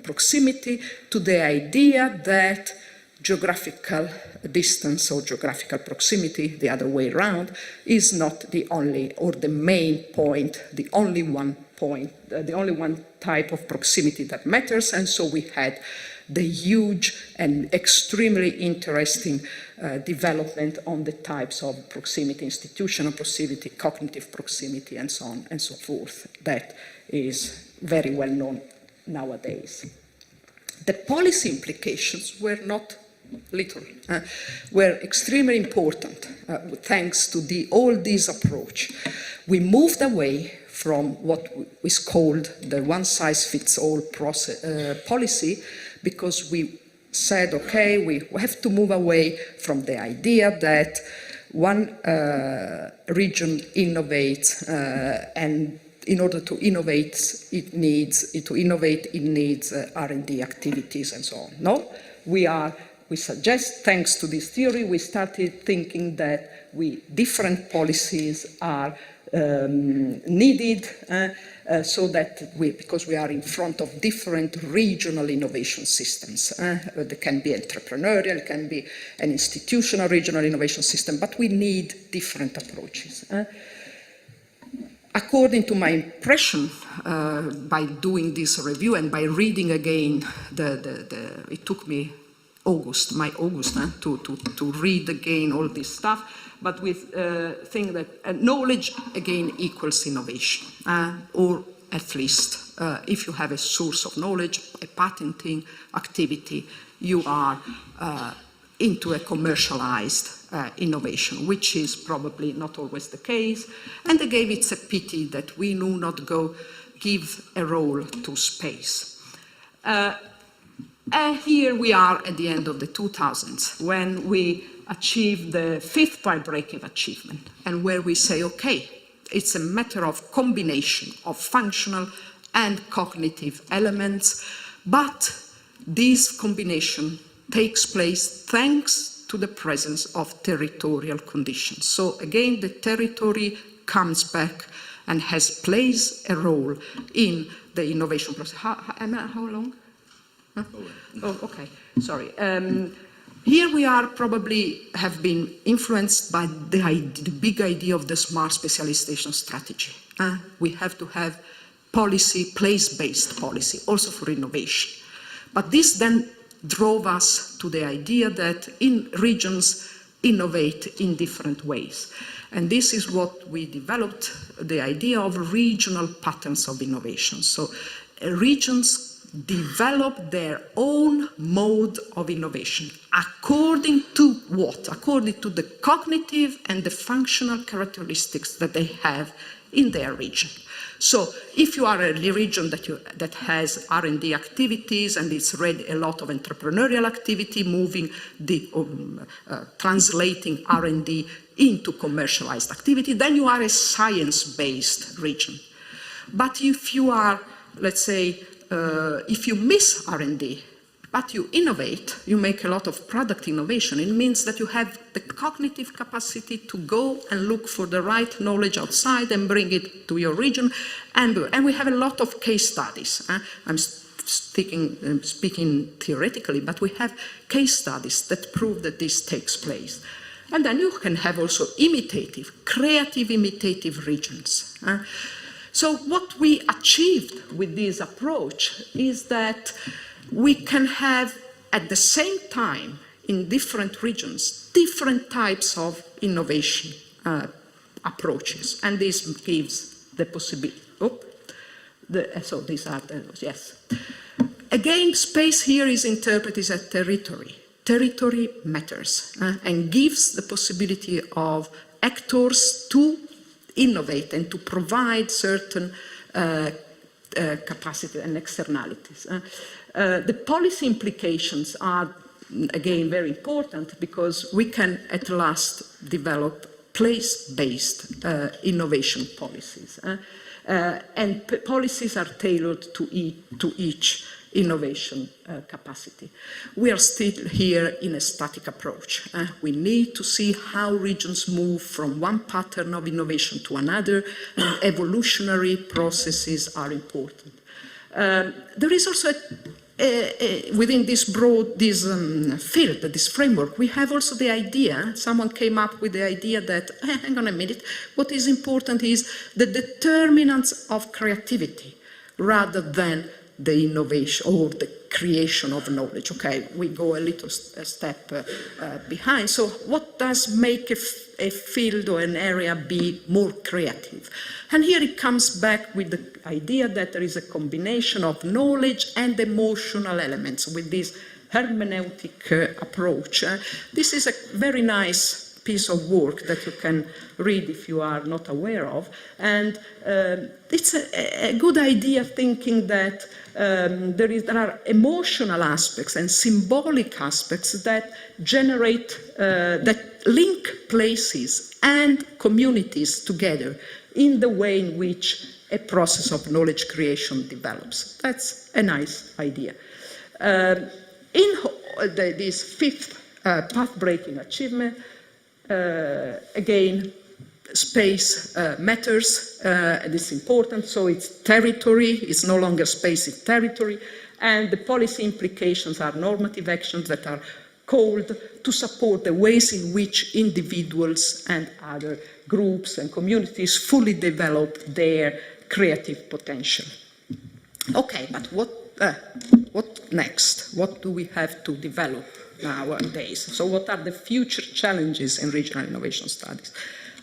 proximity, to the idea that geographical distance or geographical proximity, the other way around, is not the only or the main point, the only one type of proximity that matters. And so we had the huge and extremely interesting development on the types of proximity, institutional proximity, cognitive proximity, and so on and so forth. That is very well known nowadays. The policy implications were not little, were extremely important thanks to all this approach. We moved away from what is called the one-size-fits-all policy, because we said, okay, we have to move away from the idea that one region innovates, and in order to innovate, it needs R&D activities and so on. No, we suggest, thanks to this theory, we started thinking that different policies are needed so that because we are in front of different regional innovation systems. There can be entrepreneurial, it can be an institutional regional innovation system, but we need different approaches. According to my impression, by doing this review and by reading again, it took me August to read again all this stuff, but we think that knowledge again equals innovation, or at least if you have a source of knowledge, a patenting activity, you are into a commercialized innovation, which is probably not always the case. And again, it's a pity that we do not give a role to space. Here we are at the end of the 2000s, when we achieved the fifth path-breaking achievement, and where we say, okay, it's a matter of combination of functional and cognitive elements, but this combination takes place thanks to the presence of territorial conditions. So again, the territory comes back and plays a role in the innovation process. How long? Huh? Oh, okay, sorry. Here we are probably have been influenced by the big idea of the smart specialization strategy. We have to have policy, place-based policy, also for innovation. But this then drove us to the idea that in regions innovate in different ways. And this is what we developed, the idea of regional patterns of innovation. So regions develop their own mode of innovation according to what? According to the cognitive and the functional characteristics that they have in their region. So if you are a region that has R&D activities and it's read a lot of entrepreneurial activity, moving translating R&D into commercialized activity, then you are a science-based region. But if you are, let's say, if you miss R&D, but you innovate, you make a lot of product innovation, it means that you have the cognitive capacity to go and look for the right knowledge outside and bring it to your region. And we have a lot of case studies. I'm speaking theoretically, but we have case studies that prove that this takes place. And then you can have also creative imitative regions. So what we achieved with this approach is that we can have at the same time in different regions different types of innovation approaches, and this gives the possibility. So these are those, yes. Again, space here is interpreted as territory. Territory matters and gives the possibility of actors to innovate and to provide certain capacity and externalities. The policy implications are, again, very important because we can at last develop place-based innovation policies. And policies are tailored to each innovation capacity. We are still here in a static approach. We need to see how regions move from one pattern of innovation to another, and evolutionary processes are important. There is also within this broad, field, this framework, we have also the idea, someone came up with the idea that, hang on a minute, what is important is the determinants of creativity rather than the innovation or the creation of knowledge. Okay, we go a little step behind. So what does make a field or an area be more creative? And here it comes back with the idea that there is a combination of knowledge and emotional elements with this hermeneutic approach. This is a very nice piece of work that you can read if you are not aware of. And it's a good idea thinking that there are emotional aspects and symbolic aspects that generate, that link places and communities together in the way in which a process of knowledge creation develops. That's a nice idea. This fifth path-breaking achievement, again, space matters, and it's important, so it's territory, it's no longer space, it's territory, and the policy implications are normative actions that are called to support the ways in which individuals and other groups and communities fully develop their creative potential. Okay, but what next? What do we have to develop nowadays? So what are the future challenges in regional innovation studies?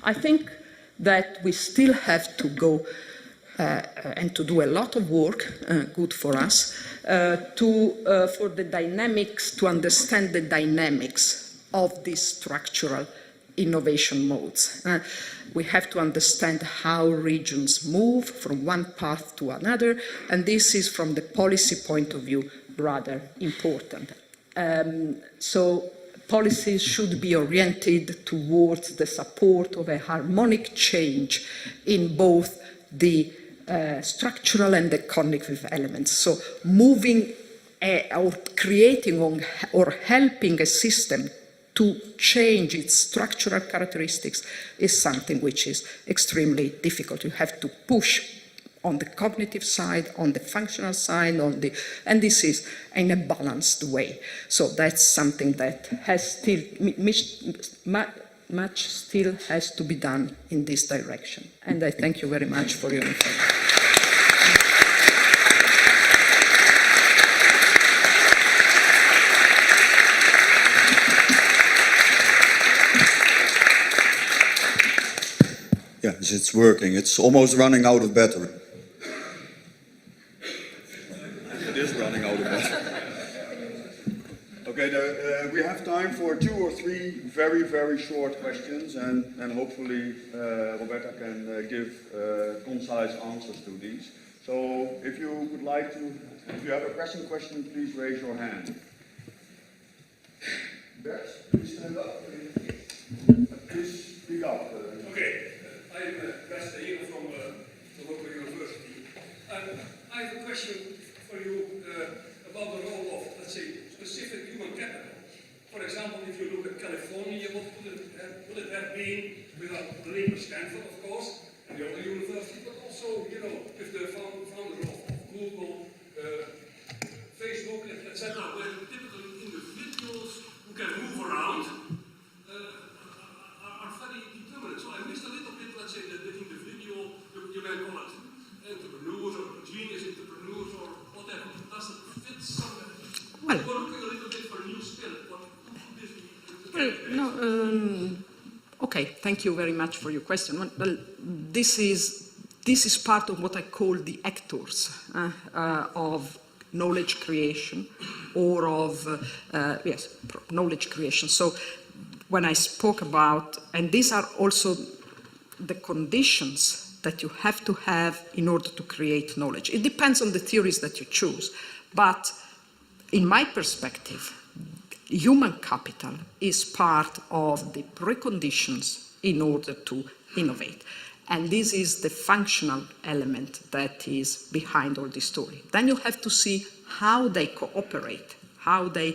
I think that we still have to go and to do a lot of work, good for us, for the dynamics, to understand the dynamics of these structural innovation modes. We have to understand how regions move from one path to another, and this is from the policy point of view rather important. So policies should be oriented towards the support of a harmonic change in both the structural and the cognitive elements. So moving or creating or helping a system to change its structural characteristics is something which is extremely difficult. You have to push on the cognitive side, on the functional side, and this is in a balanced way. So that's something that has still, much still has to be done in this direction. And I thank you very much for your attention. Yes, it's working. It's almost running out of battery. It is running out of battery. Okay, we have time for 2 or 3 very, very short questions, and hopefully Roberta can give concise answers to these. So if you would like to, if you have a pressing question, please raise your hand. Bert, please stand up. Please speak up. Okay, I'm Bert here from the local university. I have a question for you about the role of, let's say, specific human capital. For example, if you look at California, what would it have been without the link with Stanford, of course, and the other university, but also, you know, if the founder of Google, Facebook, etc., where typically individuals who can move around are very determined. So I missed a little bit, let's say, the individual, you may call it entrepreneurs or genius entrepreneurs or whatever. Does it fit somewhere? Well, we're looking a little bit for a new spirit. What could this be? Well, no, okay, thank you very much for your question. Well, this is part of what I call the actors of knowledge creation, or of knowledge creation. So when I spoke about, and these are also the conditions that you have to have in order to create knowledge. It depends on the theories that you choose, but in my perspective, human capital is part of the preconditions in order to innovate. And this is the functional element that is behind all this story. Then you have to see how they cooperate, how they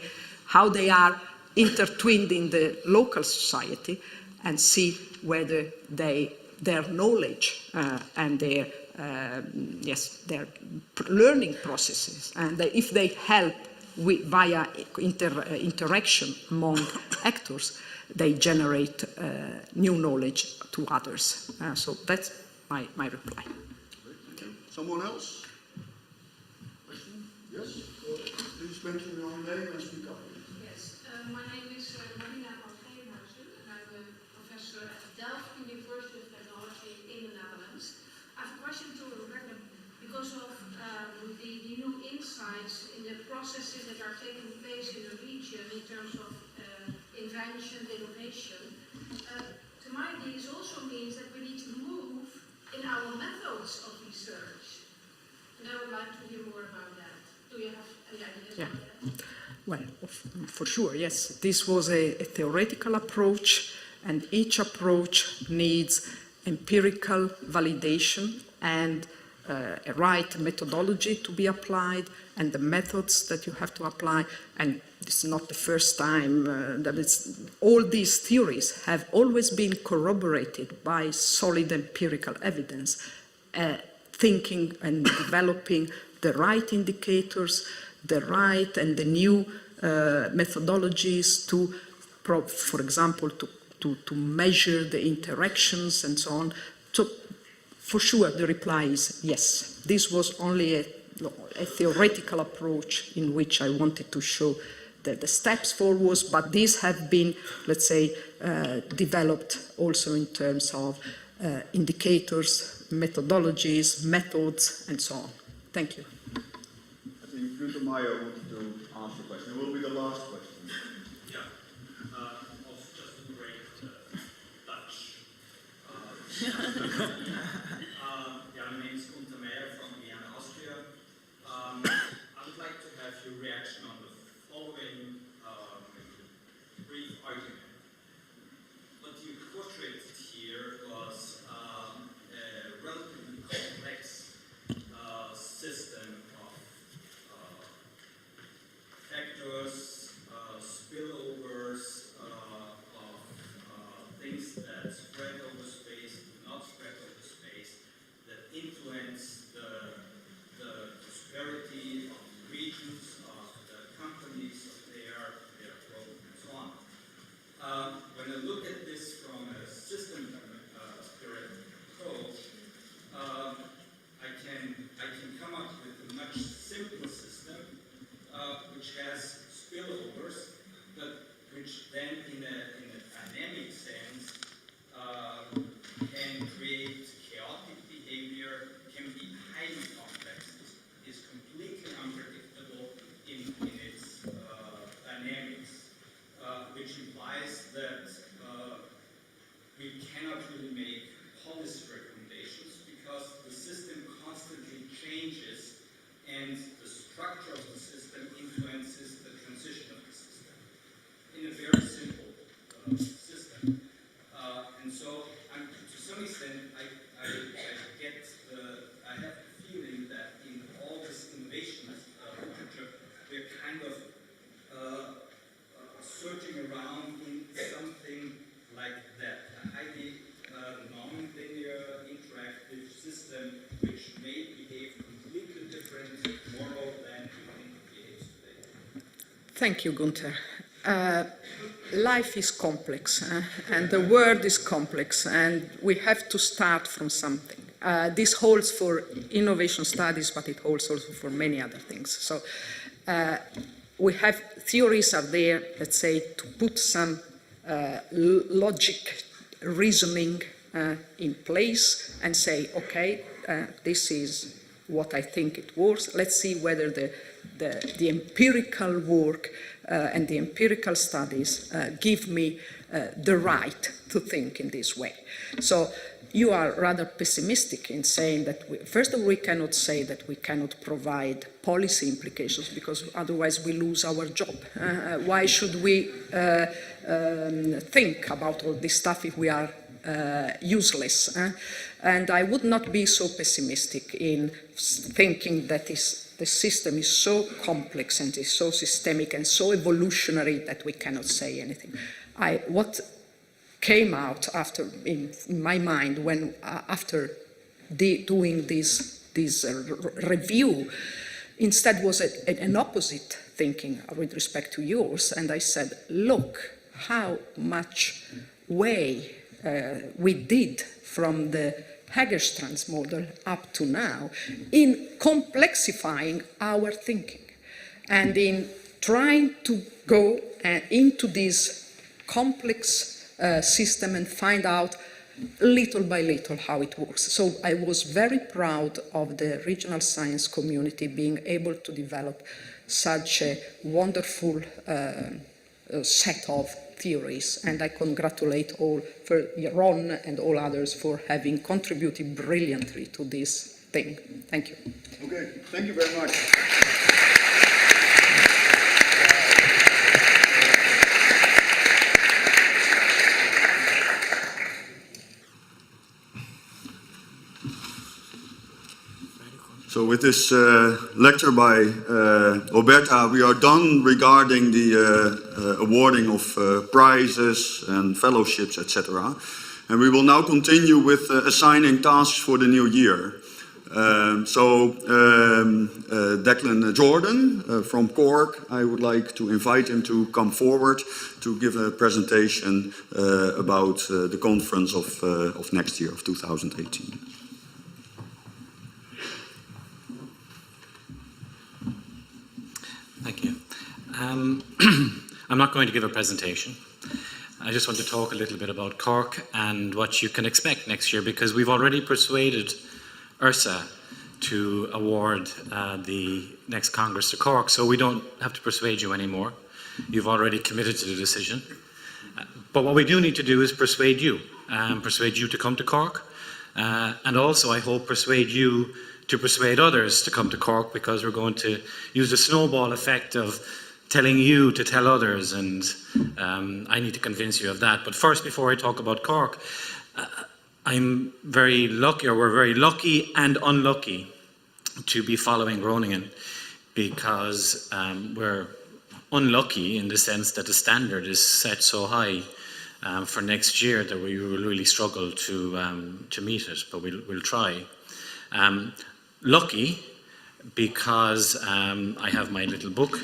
are intertwined in the local society, and see whether their knowledge and their learning processes, and if they help via interaction among actors, they generate new knowledge to others. So that's my reply. Someone else? Question? Yes? Please mention your own name and speak up. Yes, my name is Marina van Geenhuizen, and I'm a professor at Delft University of Technology in the Netherlands. I have a question to Rebecca because of the new insights in the processes that are taking place in the region in terms of invention, innovation. To my idea, this also means that we need to move in our methods of research. And I would like to hear more about that. Do you have any ideas about that? Well, for sure, yes. This was a theoretical approach, and each approach needs empirical validation and a right methodology to be applied, and the methods that you have to apply. And this is not the first time that all these theories have always been corroborated by solid empirical evidence, thinking and developing the right indicators, the right and the new methodologies to, for example, to measure the interactions and so on. So, for sure, the reply is yes. This was only a theoretical approach in which I wanted to show the steps forward, but these have been, let's say, developed also in terms of indicators, methodologies, methods, and so on. Thank you. I think Günther Meyer wanted to ask the question. It will be the last question. Yeah, also just a great Dutch. My name is Günther Meyer from Vienna, Austria. I would like to have your reaction on the following brief argument. What you portrayed here was a relatively complex system of factors, spillovers, of things that spread over space, do not spread over space, that influence really make policy recommendations because the system constantly changes and the structure of the system influences the transition of the system in a very simple system. And so, to some extent, I have the feeling that in all this innovation literature, we're kind of searching around in something like that, a highly non-linear interactive system which may behave completely different tomorrow than you think it behaves today. Thank you, Gunther. Life is complex, and the world is complex, and we have to start from something. This holds for innovation studies, but it holds also for many other things. So we have theories are there, let's say, to put some logic, reasoning in place and say, okay, this is what I think it was. Let's see whether the empirical work and the empirical studies give me the right to think in this way. So you are rather pessimistic in saying that, first of all, we cannot say that we cannot provide policy implications because otherwise we lose our job. Why should we think about all this stuff if we are useless? And I would not be so pessimistic in thinking that the system is so complex and is so systemic and so evolutionary that we cannot say anything. What came out after, in my mind, when after doing this review, instead was an opposite thinking with respect to yours, and I said, look how much way we did from the Hagerstrand's model up to now in complexifying our thinking and in trying to go into this complex system and find out little by little how it works. So I was very proud of the regional science community being able to develop such a wonderful set of theories, and I congratulate all for Ron and all others for having contributed brilliantly to this thing. Thank you. Okay, thank you very much. So with this lecture by Roberta, we are done regarding the awarding of prizes and fellowships, etc. And we will now continue with assigning tasks for the new year. Declan Jordan from Cork, I would like to invite him to come forward to give a presentation about the conference of next year, of 2018. Thank you. I'm not going to give a presentation. I just want to talk a little bit about Cork and what you can expect next year, because we've already persuaded ERSA to award the next Congress to Cork, so we don't have to persuade you anymore. You've already committed to the decision. But what we do need to do is persuade you to come to Cork, and also, I hope, persuade you to persuade others to come to Cork, because we're going to use the snowball effect of telling you to tell others, and I need to convince you of that. But first, before I talk about Cork, I'm very lucky, or we're very lucky and unlucky to be following Groningen, because we're unlucky in the sense that the standard is set so high for next year that we will really struggle to meet it, but we'll try. Lucky because I have my little book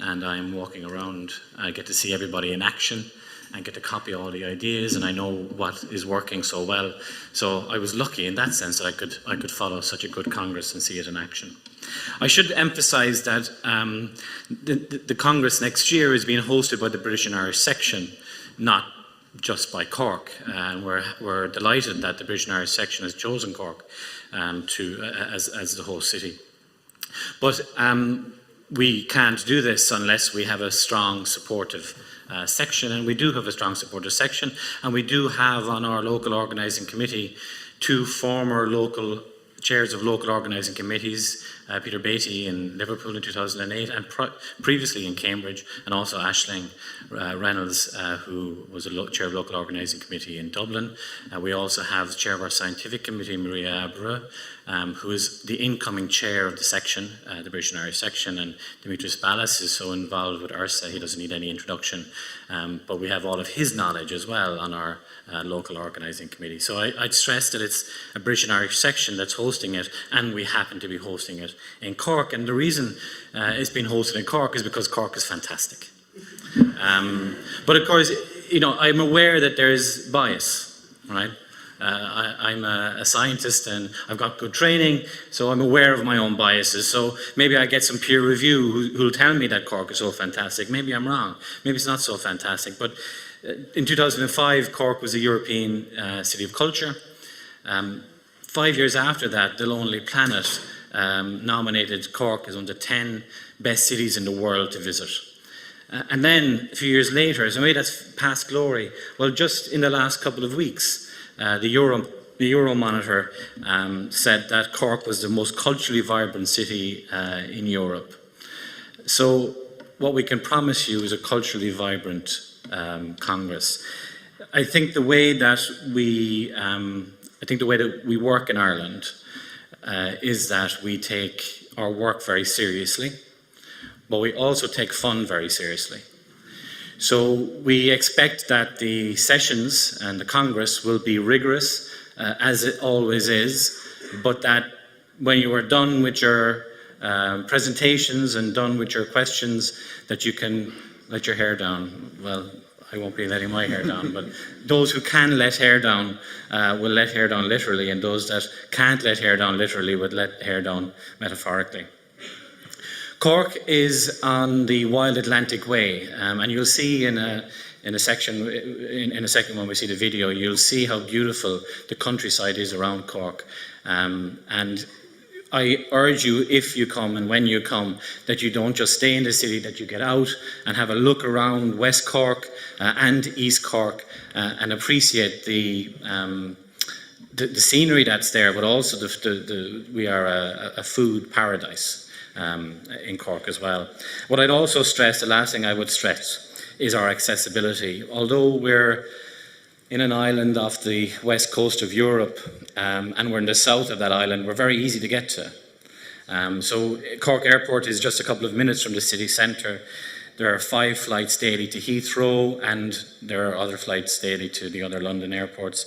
and I'm walking around. I get to see everybody in action and get to copy all the ideas, and I know what is working so well. So I was lucky in that sense that I could follow such a good Congress and see it in action. I should emphasize that the Congress next year is being hosted by the British and Irish section, not just by Cork. And we're delighted that the British and Irish section has chosen Cork as the host city. But we can't do this unless we have a strong, supportive section, and we do have a strong supporter section, and we do have on our local organising committee 2 former local chairs of local organising committees, Peter Beattie in Liverpool in 2008 and previously in Cambridge, and also Aisling Reynolds, who was a chair of local organising committee in Dublin. We also have the chair of our scientific committee, Maria Abreu, who is the incoming chair of the section, the British and Irish section, and Dimitris Ballas is so involved with ERSA he doesn't need any introduction, but we have all of his knowledge as well on our local organising committee. So I'd stress that it's a British and Irish section that's hosting it, and we happen to be hosting it in Cork, and the reason it's been hosted in Cork is because Cork is fantastic. But of course, you know, I'm aware that there's bias, right? I'm a scientist and I've got good training, so I'm aware of my own biases. So maybe I get some peer review who'll tell me that Cork is so fantastic. Maybe I'm wrong. Maybe it's not so fantastic. But in 2005, Cork was a European City of Culture. 5 years after that, The Lonely Planet nominated Cork as one of the 10 best cities in the world to visit. And then, a few years later, so maybe that's past glory, well, just in the last couple of weeks, the Euromonitor said that Cork was the most culturally vibrant city in Europe. So what we can promise you is a culturally vibrant Congress. I think the way that we work in Ireland is that we take our work very seriously, but we also take fun very seriously. So we expect that the sessions and the Congress will be rigorous, as it always is, but that when you are done with your presentations and done with your questions, that you can let your hair down. Well, I won't be letting my hair down, but those who can let hair down will let hair down literally, and those that can't let hair down literally would let hair down metaphorically. Cork is on the Wild Atlantic Way, and you'll see in a second when we see the video, you'll see how beautiful the countryside is around Cork. And I urge you, if you come and when you come, that you don't just stay in the city, that you get out and have a look around West Cork and East Cork and appreciate the scenery that's there, but also we are a food paradise in Cork as well. What I'd also stress, the last thing I would stress, is our accessibility. Although we're in an island off the west coast of Europe, and we're in the south of that island, we're very easy to get to. So Cork Airport is just a couple of minutes from the city centre. There are 5 flights daily to Heathrow, and there are other flights daily to the other London airports.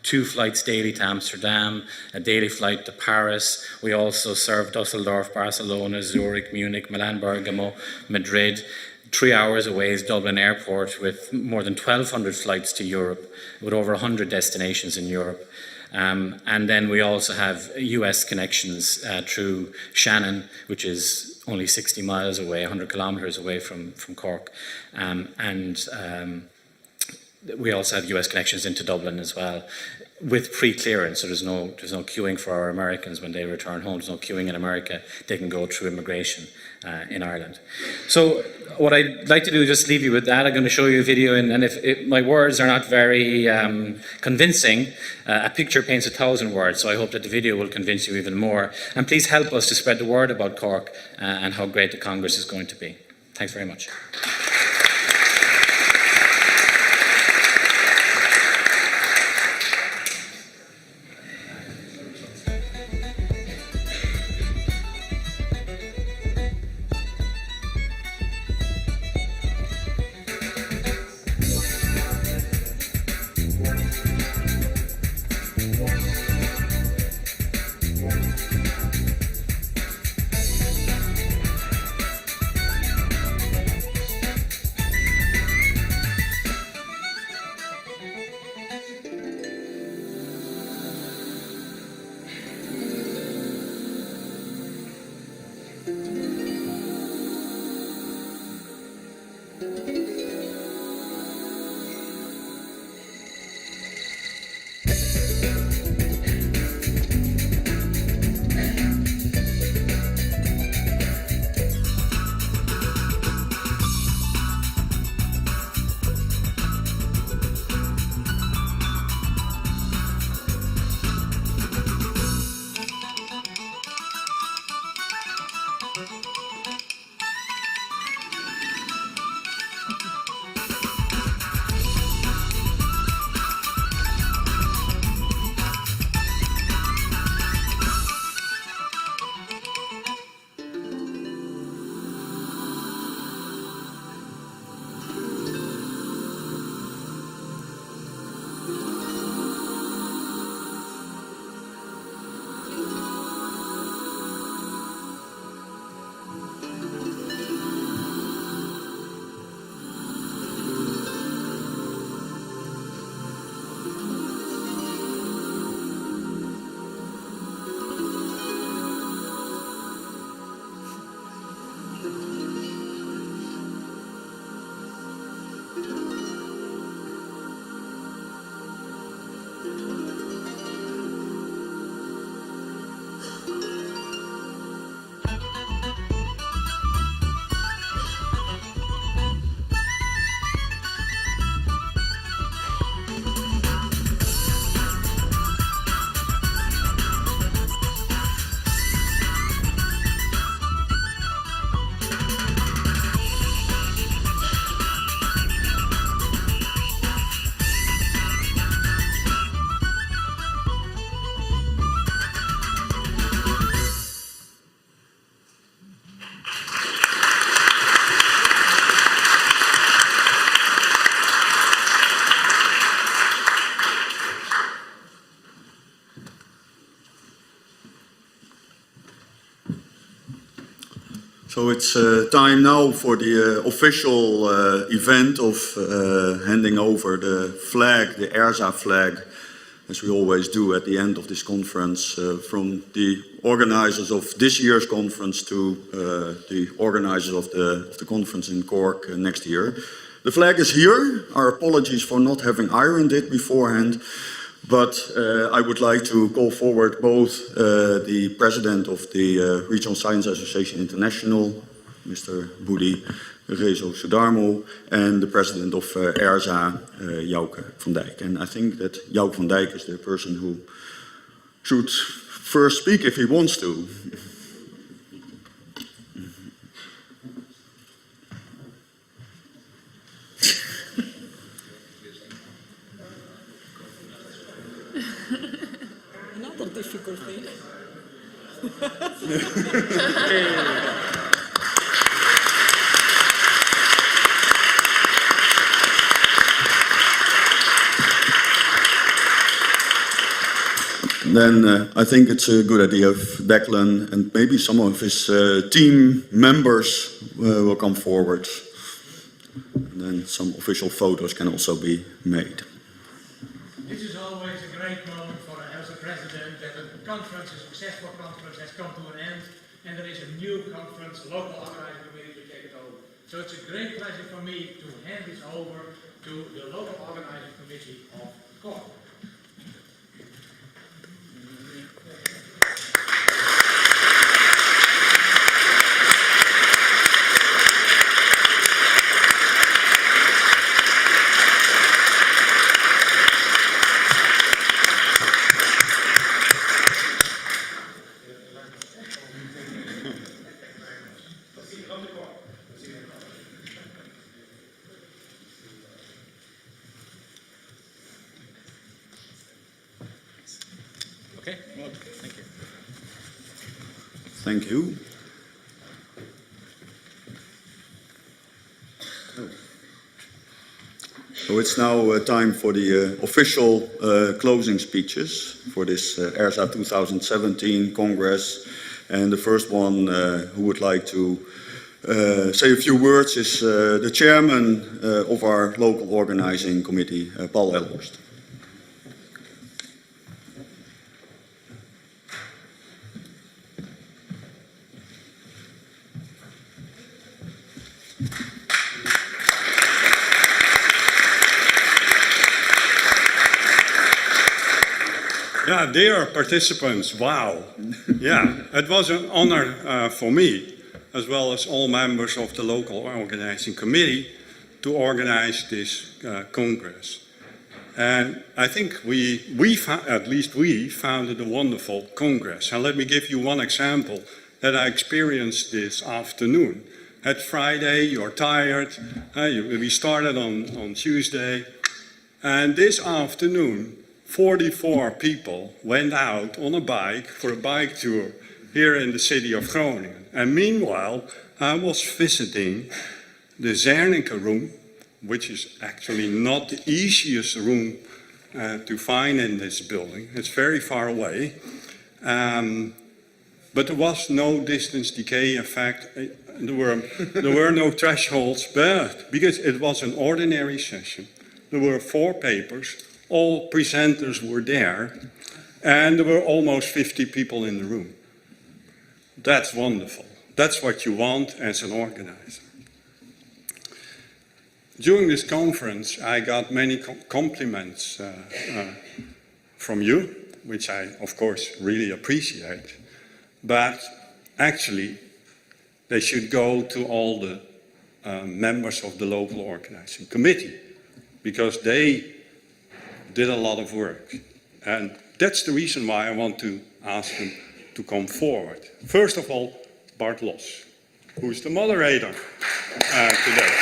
2 flights daily to Amsterdam, a daily flight to Paris. We also serve Dusseldorf, Barcelona, Zurich, Munich, Milan, Bergamo, Madrid. 3 hours away is Dublin Airport, with more than 1,200 flights to Europe, with over 100 destinations in Europe. And then we also have US connections through Shannon, which is only 60 miles away, 100 kilometres away from Cork. We also have US connections into Dublin as well, with pre-clearance, so there's no queuing for our Americans when they return home. There's no queuing in America. They can go through immigration in Ireland. So what I'd like to do is just leave you with that. I'm going to show you a video, and if my words are not very convincing, a picture paints 1,000 words, so I hope that the video will convince you even more. And please help us to spread the word about Cork and how great the Congress is going to be. Thanks very much. So it's time now for the official event of handing over the flag, the ERSA flag, as we always do at the end of this conference, from the organizers of this year's conference to the organizers of the conference in Cork next year. The flag is here. Our apologies for not having ironed it beforehand. But I would like to call forward both the president of the Regional Science Association International, Mr. Budi Rezo Sudarmo, and the president of ERSA, Jouke van Dijk. And I think that Jouke van Dijk is the person who should first speak if he wants to. Another difficult thing. Then I think it's a good idea if Declan and maybe some of his team members will come forward. And then some official photos can also be made. This is always a great moment for an ERSA president that a conference, a successful conference, has come to an end and there is a new conference, a local organizing committee to take it over. So it's a great pleasure for me to hand this over to the local organizing committee of Cork. Okay, well, thank you. Thank you. So it's now time for the official closing speeches for this ERSA 2017 Congress. And the first one who would like to say a few words is the chairman of our local organizing committee, Paul Elhorst. Yeah, dear participants, wow. Yeah, it was an honor for me, as well as all members of the local organizing committee, to organize this Congress. And I think at least we found it a wonderful Congress. And let me give you one example that I experienced this afternoon. At Friday, you're tired, we started on Tuesday, and this afternoon, 44 people went out on a bike for a bike tour here in the city of Groningen. And meanwhile, I was visiting the Zernike room, which is actually not the easiest room to find in this building. It's very far away. But there was no distance decay effect. There were no thresholds, but because it was an ordinary session, there were 4 papers. All presenters were there, and there were almost 50 people in the room. That's wonderful. That's what you want as an organizer. During this conference, I got many compliments from you, which I, of course, really appreciate. But actually, they should go to all the members of the local organizing committee, because they did a lot of work. And that's the reason why I want to ask them to come forward. First of all, Bart Los, who is the moderator today.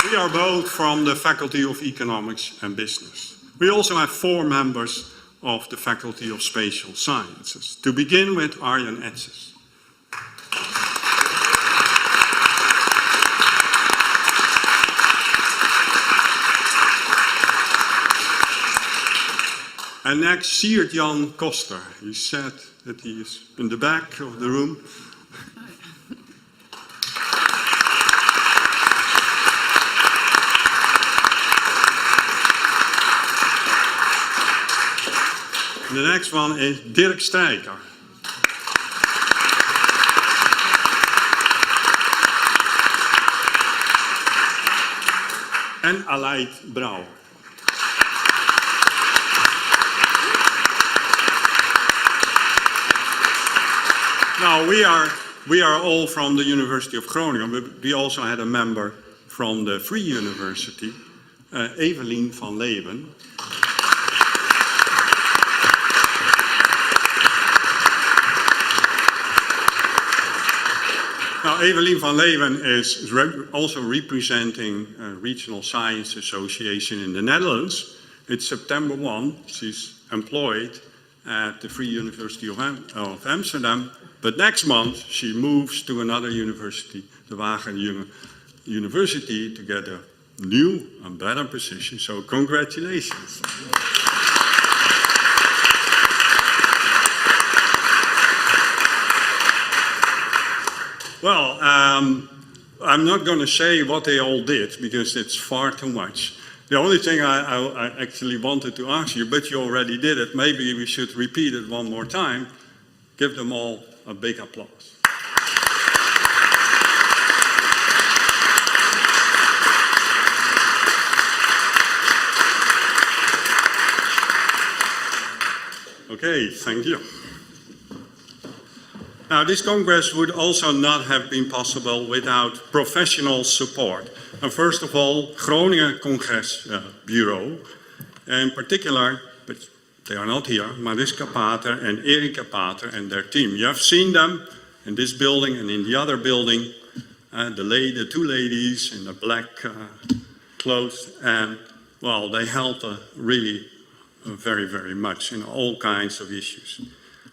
We are both from the Faculty of Economics and Business. We also have 4 members of the Faculty of Spatial Sciences. To begin with, Arjen Etzes. And next, Siert Jan Koster. He said that he is in the back of the room. The next one is Dirk Strijker. En Aleid Brouwer. Now we are all from the University of Groningen, but we also had a member from the Free University, Evelien van Leeuwen. Now, Evelien van Leeuwen is also representing Regional Science Association in the Netherlands. It's September 1. She's employed at the Free University of Amsterdam. But next month, she moves to another university, the Wageningen University, to get a new and better position. So, congratulations. Well, I'm not going to say what they all did because it's far too much. The only thing I actually wanted to ask you, but you already did it, maybe we should repeat it one more time. Give them all a big applause. Okay, thank you. Now, this Congress would also not have been possible without professional support. And first of all, Groningen Congress Bureau, in particular, but they are not here, Mariska Pater and Erika Pater and their team. You have seen them in this building and in the other building, the two ladies in the black clothes, and well, they helped really very, very much in all kinds of issues.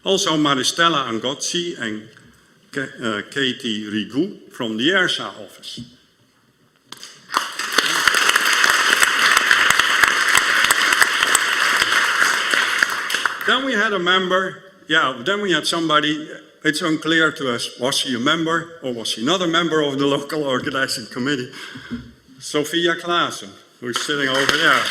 Also, Maristella Angozzi and Katie Rigou from the ERSA office. Then we had a member, then we had somebody, it's unclear to us, was she a member or was she not a member of the local organizing committee? Sophia Klaassen, who's sitting over there.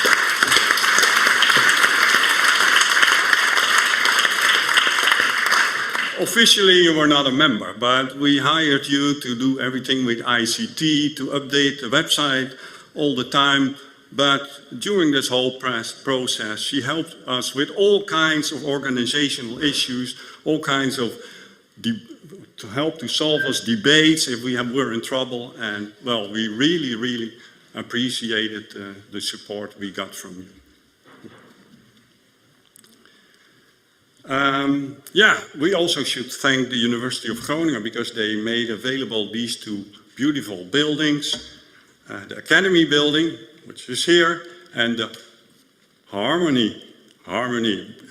Officially, you were not a member, but we hired you to do everything with ICT, to update the website all the time. But during this whole process, she helped us with all kinds of organizational issues, all kinds of, to help to solve us debates if we were in trouble. And well, we really, really appreciated the support we got from you. We also should thank the University of Groningen because they made available these two beautiful buildings, the Academy building, which is here, and the Harmony,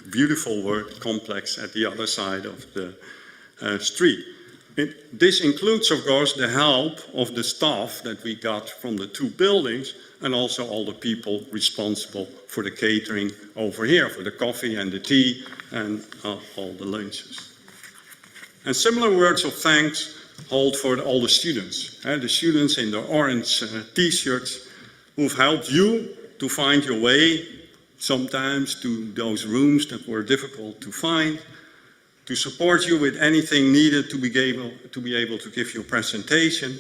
beautiful word, complex at the other side of the street. This includes, of course, the help of the staff that we got from the two buildings and also all the people responsible for the catering over here, for the coffee and the tea and all the lunches. And similar words of thanks hold for all the students in the orange t-shirts who've helped you to find your way sometimes to those rooms that were difficult to find, to support you with anything needed to be able to give your presentation,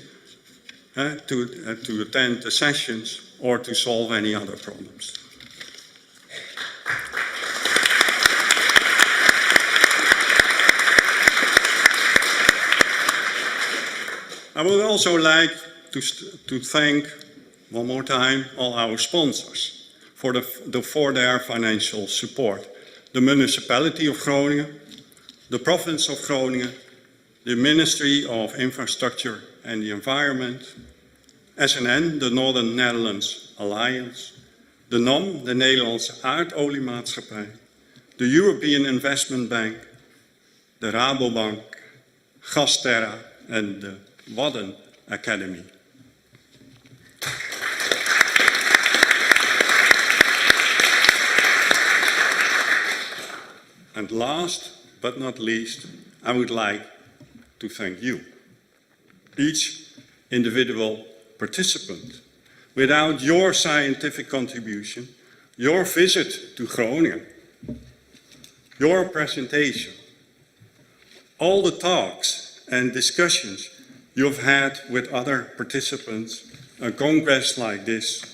to attend the sessions, or to solve any other problems. I would also like to thank one more time all our sponsors for their financial support. The Municipality of Groningen, the Province of Groningen, the Ministry of Infrastructure and the Environment, SNN, the Northern Netherlands Alliance, de NAM, de Nederlandse Aardoliemaatschappij, de European Investment Bank, de Rabobank, Gasterra en de Wadden Academy. And last but not least, I would like to thank you, each individual participant. Without your scientific contribution, your visit to Groningen, your presentation, all the talks and discussions you've had with other participants, a congress like this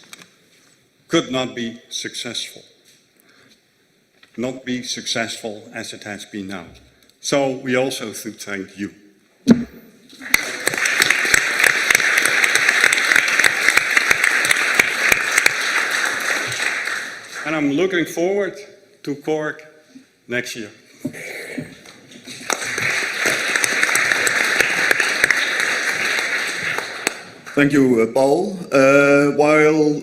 could not be successful. Not be successful as it has been now. So we also should thank you. And I'm looking forward to Cork next year. Thank you, Paul. While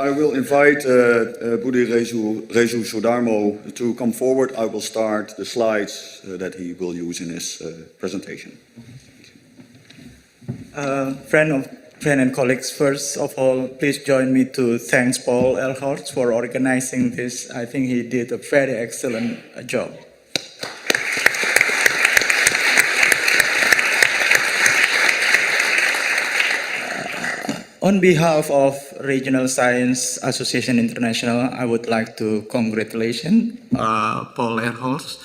I will invite Budi Rezu Sodarmo to come forward, I will start the slides that he will use in his presentation. Friend and colleagues, first of all, please join me to thank Paul Elhorst for organizing this. I think he did a very excellent job. On behalf of Regional Science Association International, I would like to congratulate Paul Elhorst,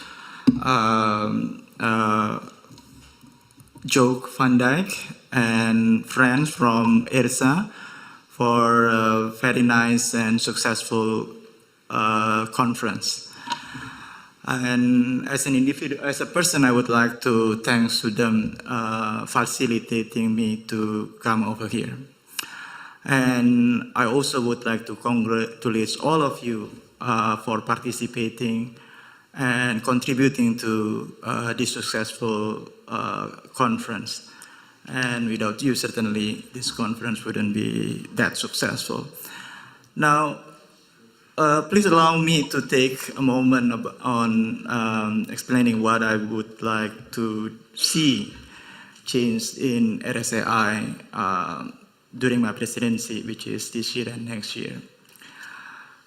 Joke van Dijk, and friends from ERSA for a very nice and successful conference. And as an individual, as a person, I would like to thank them facilitating me to come over here. And I also would like to congratulate all of you for participating and contributing to this successful conference. And without you, certainly, this conference wouldn't be that successful. Now, please allow me to take a moment on explaining what I would like to see change in RSAI during my presidency, which is this year and next year.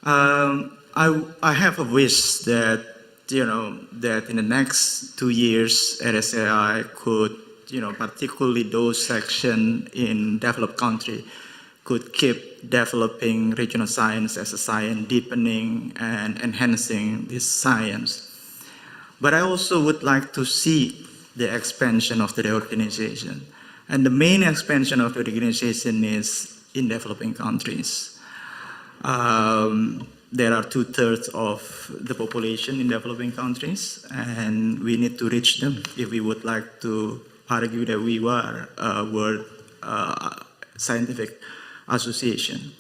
I have a wish that, that in the next 2 years, RSAI could, particularly those sections in developed country, could keep developing regional science as a science, deepening and enhancing this science. But I also would like to see the expansion of the organization. And the main expansion of the organization is in developing countries. There are 2/3 of the population in developing countries, and we need to reach them if we would like to argue that we were a world scientific association.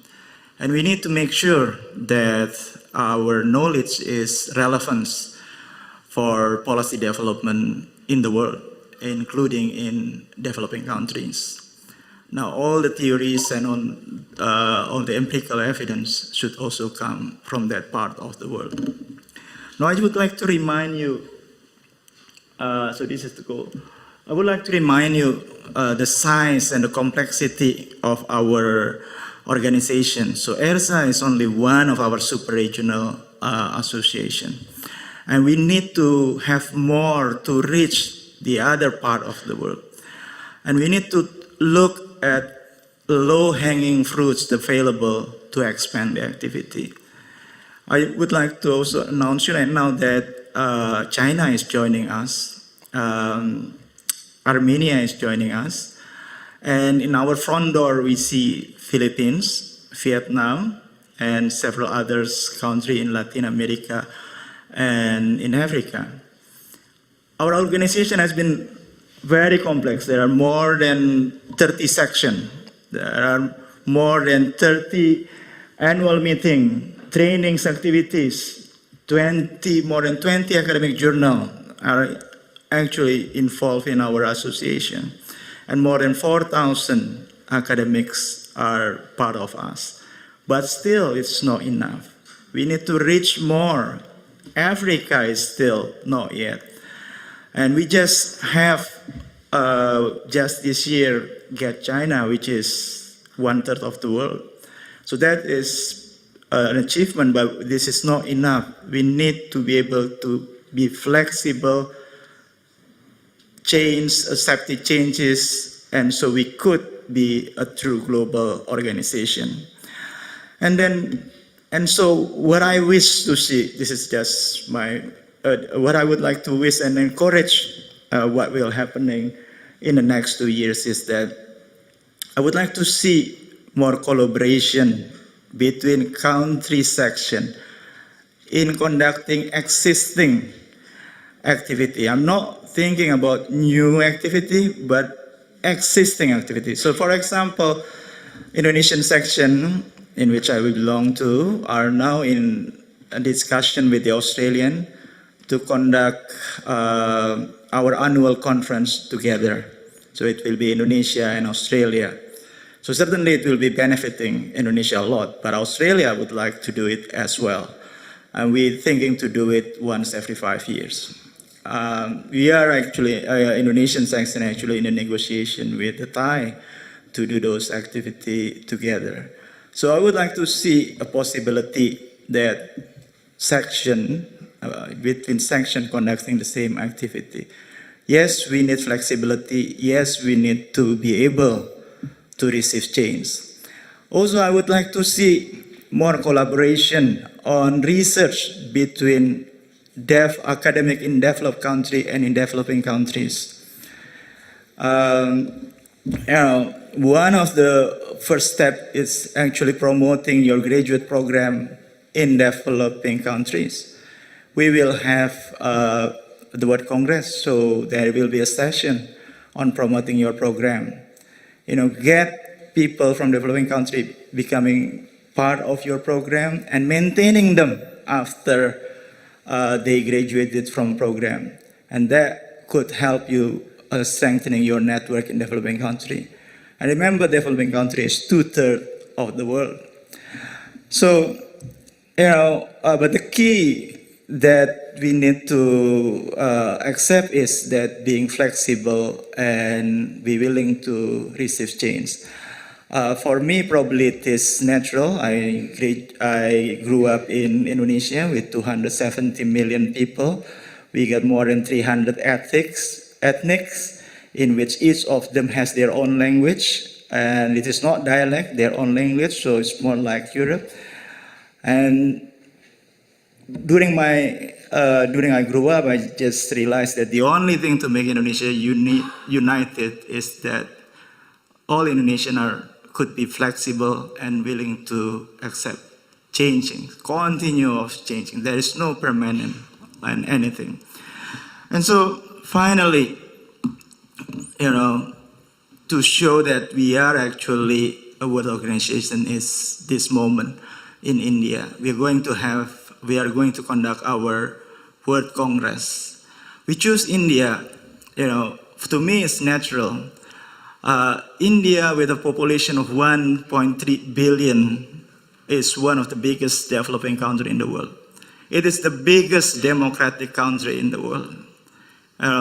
And we need to make sure that our knowledge is relevant for policy development in the world, including in developing countries. Now, all the theories and all the empirical evidence should also come from that part of the world. Now, I would like to remind you, so this is the goal. I would like to remind you the size and the complexity of our organization. So ERSA is only one of our super-regional associations. And we need to have more to reach the other part of the world. And we need to look at low-hanging fruits available to expand the activity. I would like to also announce right now that China is joining us, Armenia is joining us, and in our front door we see Philippines, Vietnam, and several other countries in Latin America and in Africa. Our organization has been very complex. There are more than 30 sections. There are more than 30 annual meetings, trainings, activities, more than 20 academic journals are actually involved in our association. And more than 4,000 academics are part of us. But still, it's not enough. We need to reach more. Africa is still not yet. And we just have, just this year, get China, which is 1/3 of the world. So that is an achievement, but this is not enough. We need to be able to be flexible, accept changes, and so we could be a true global organization. And so what I wish to see, this is just my, what I would like to wish and encourage what will happening in the next 2 years is that I would like to see more collaboration between country section in conducting existing activity. I'm not thinking about new activity, but existing activity. So for example, Indonesian section, in which I belong to, are now in a discussion with the Australian to conduct our annual conference together. So it will be Indonesia and Australia. So certainly it will be benefiting Indonesia a lot, but Australia would like to do it as well. And we're thinking to do it once every 5 years. We are actually, Indonesian section actually in a negotiation with the Thai to do those activities together. So I would like to see a possibility that section, between section conducting the same activity. Yes, we need flexibility. Yes, we need to be able to receive change. Also, I would like to see more collaboration on research between academic in developed country and in developing countries. One of the first steps is actually promoting your graduate program in developing countries. We will have the World Congress, so there will be a session on promoting your program. Get people from developing country becoming part of your program and maintaining them after they graduated from program. And that could help you strengthening your network in developing country. And remember, developing country is 2/3 of the world. So, but the key that we need to accept is that being flexible and be willing to receive change. For me, probably it is natural. I grew up in Indonesia with 270 million people. We got more than 300 ethnics, in which each of them has their own language, and it is not dialect, their own language, so it's more like Europe. And during I grew up, I just realized that the only thing to make Indonesia united is that all Indonesians could be flexible and willing to accept changing, continue of changing. There is no permanent in anything. And so finally, to show that we are actually a world organization is this moment in India. We are going to conduct our World Congress. We choose India, to me it's natural. India, with a population of 1.3 billion, is one of the biggest developing countries in the world. It is the biggest democratic country in the world.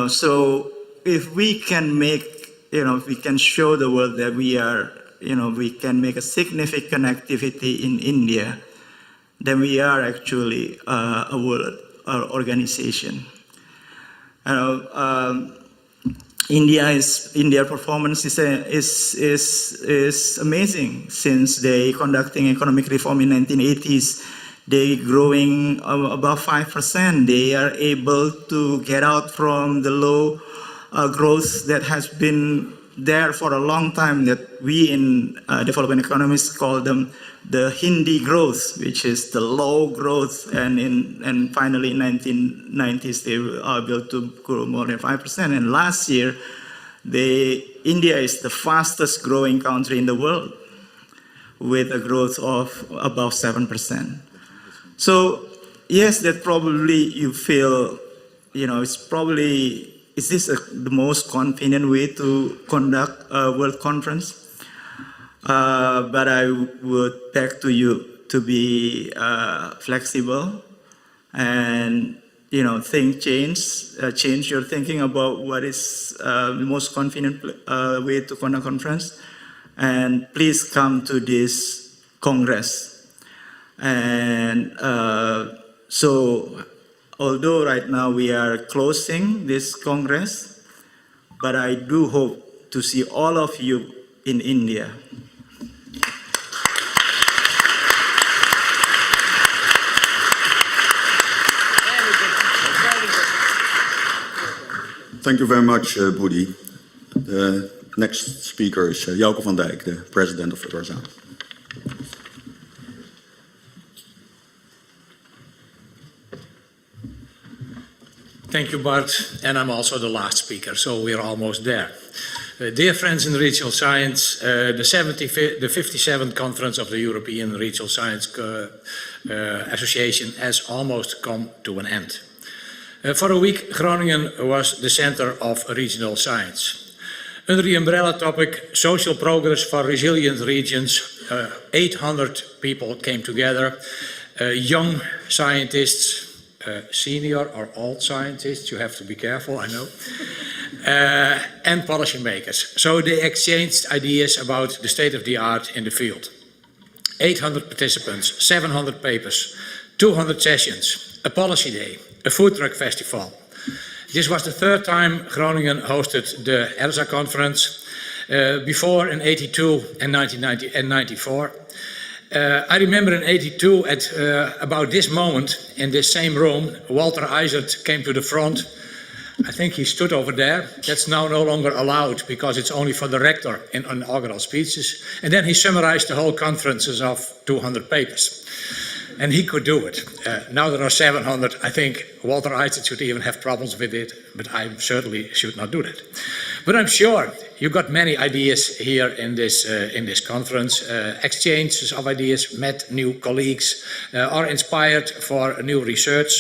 So if we can if we can show the world that we are, we can make a significant activity in India, then we are actually a world organization. India performance is amazing. Since they conducting economic reform in 1980s, they growing about 5%. They are able to get out from the low growth that has been there for a long time, that we in developing economists call them the Hindi growth, which is the low growth, and finally in 1990s they were able to grow more than 5%. And last year, India is the fastest growing country in the world with a growth of about 7%. So yes, that probably you feel, it's probably, is this the most convenient way to conduct a world conference? But I would beg to you to be flexible and change your thinking about what is the most convenient way to conduct a conference, and please come to this Congress. And so although right now we are closing this Congress, but I do hope to see all of you in India. Thank you very much, Boedi. The next speaker is Jouke van Dijk, the president of ERSA. Thank you, Bart, and I'm also the last speaker, so we're almost there. Dear friends in regional science, the 57th conference of the European Regional Science Association has almost come to an end. For a week, Groningen was the center of regional science. Under the umbrella topic, Social Progress for Resilient Regions, 800 people came together, young scientists, senior or old scientists, you have to be careful, I know, and policymakers. So they exchanged ideas about the state of the art in the field. 800 participants, 700 papers, 200 sessions, a policy day, a food truck festival. This was the third time Groningen hosted the ERSA conference, before in '82 and 1994. I remember in '82, at about this moment, in this same room, Walter Eisert came to the front. I think he stood over there. That's now no longer allowed because it's only for the rector in inaugural speeches. And then he summarized the whole conferences of 200 papers. And he could do it. Now there are 700. I think Walter Eisert should even have problems with it, but I certainly should not do that. But I'm sure you got many ideas here in this conference, exchanges of ideas, met new colleagues, are inspired for new research,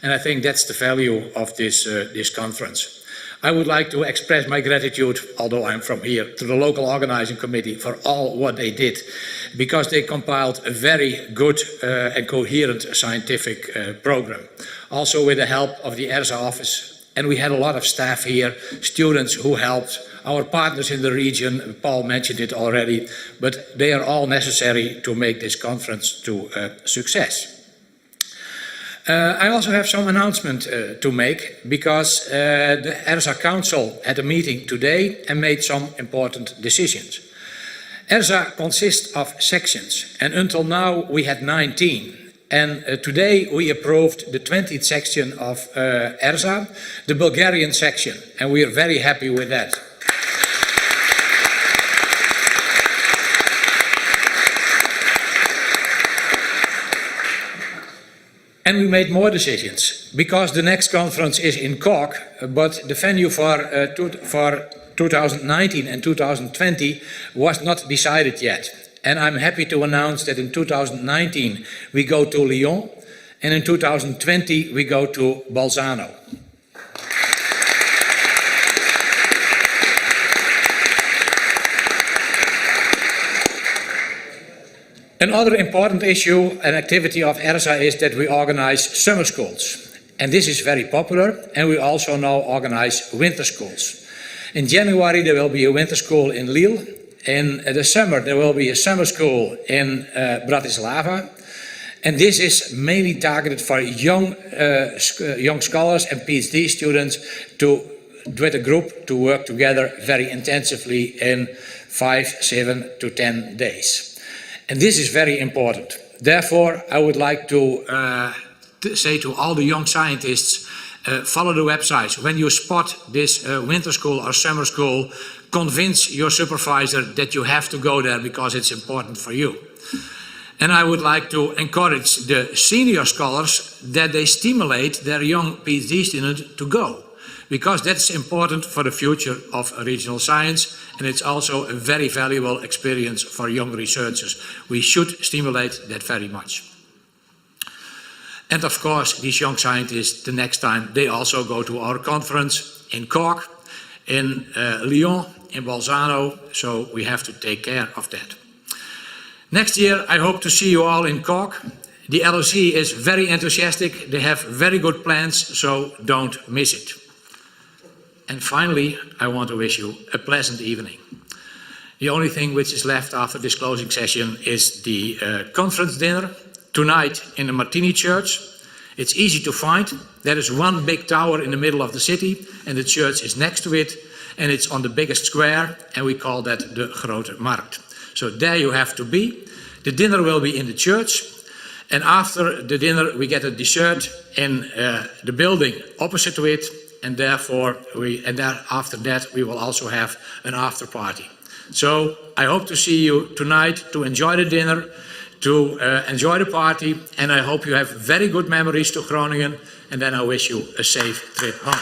and I think that's the value of this conference. I would like to express my gratitude, although I'm from here, to the local organizing committee for all what they did, because they compiled a very good and coherent scientific program. Also with the help of the ERSA office, and we had a lot of staff here, students who helped, our partners in the region, Paul mentioned it already, but they are all necessary to make this conference to a success. I also have some announcement to make, because the ERSA Council had a meeting today and made some important decisions. ERSA consists of sections, and until now we had 19. And today we approved the 20th section of ERSA, the Bulgarian section, and we are very happy with that. And we made more decisions, because the next conference is in Cork, but the venue for 2019 and 2020 was not decided yet. And I'm happy to announce that in 2019 we go to Lyon, and in 2020 we go to Bolzano. Another important issue and activity of ERSA is that we organize summer schools. And this is very popular, and we also now organize winter schools. In January there will be a winter school in Lille. In the summer there will be a summer school in Bratislava. And this is mainly targeted for young scholars and PhD students with a group to work together very intensively in 5, 7 to 10 days. And this is very important. Therefore, I would like to say to all the young scientists, follow the websites. When you spot this winter school or summer school, convince your supervisor that you have to go there because it's important for you. And I would like to encourage the senior scholars that they stimulate their young PhD students to go, because that's important for the future of regional science, and it's also a very valuable experience for young researchers. We should stimulate that very much. And of course, these young scientists, the next time, they also go to our conference in Cork, in Lyon, in Bolzano, so we have to take care of that. Next year, I hope to see you all in Cork. The LOC is very enthusiastic, they have very good plans, so don't miss it. And finally, I want to wish you a pleasant evening. The only thing which is left after this closing session is the conference dinner tonight in the Martini Church. It's easy to find. There is one big tower in the middle of the city, and the church is next to it, and it's on the biggest square, and we call that the Grote Markt. So there you have to be. The dinner will be in the church, and after the dinner we get a dessert in the building opposite to it, and therefore after that we will also have an after party. So I hope to see you tonight to enjoy the dinner, to enjoy the party, and I hope you have very good memories to Groningen, and then I wish you a safe trip home.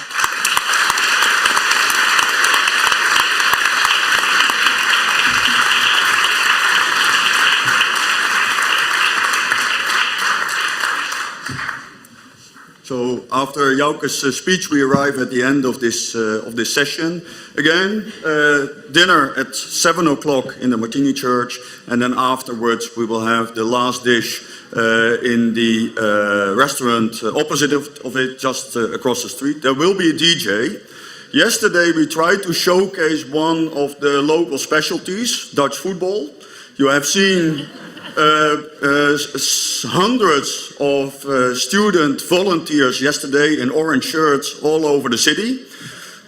So after Jouke's speech, we arrive at the end of this session. Again, dinner at 7 o'clock in the Martini Church, and then afterwards we will have the last dish in the restaurant opposite of it, just across the street. There will be a DJ. Yesterday we tried to showcase one of the local specialties, Dutch football. You have seen hundreds of student volunteers yesterday in orange shirts all over the city.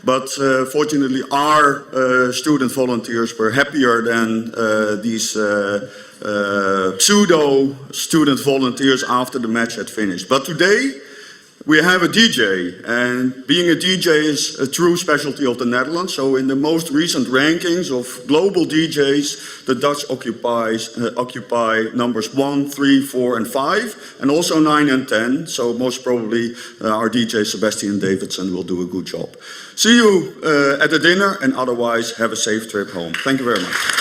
But fortunately our student volunteers were happier than these pseudo student volunteers after the match had finished. But today we have a DJ, and being a DJ is a true specialty of the Netherlands. So in the most recent rankings of global DJs, the Dutch occupy numbers 1, 3, 4 and 5, and also 9 and 10. So most probably our DJ Sebastian Davidson will do a good job. See you at the dinner, and otherwise have a safe trip home. Thank you very much.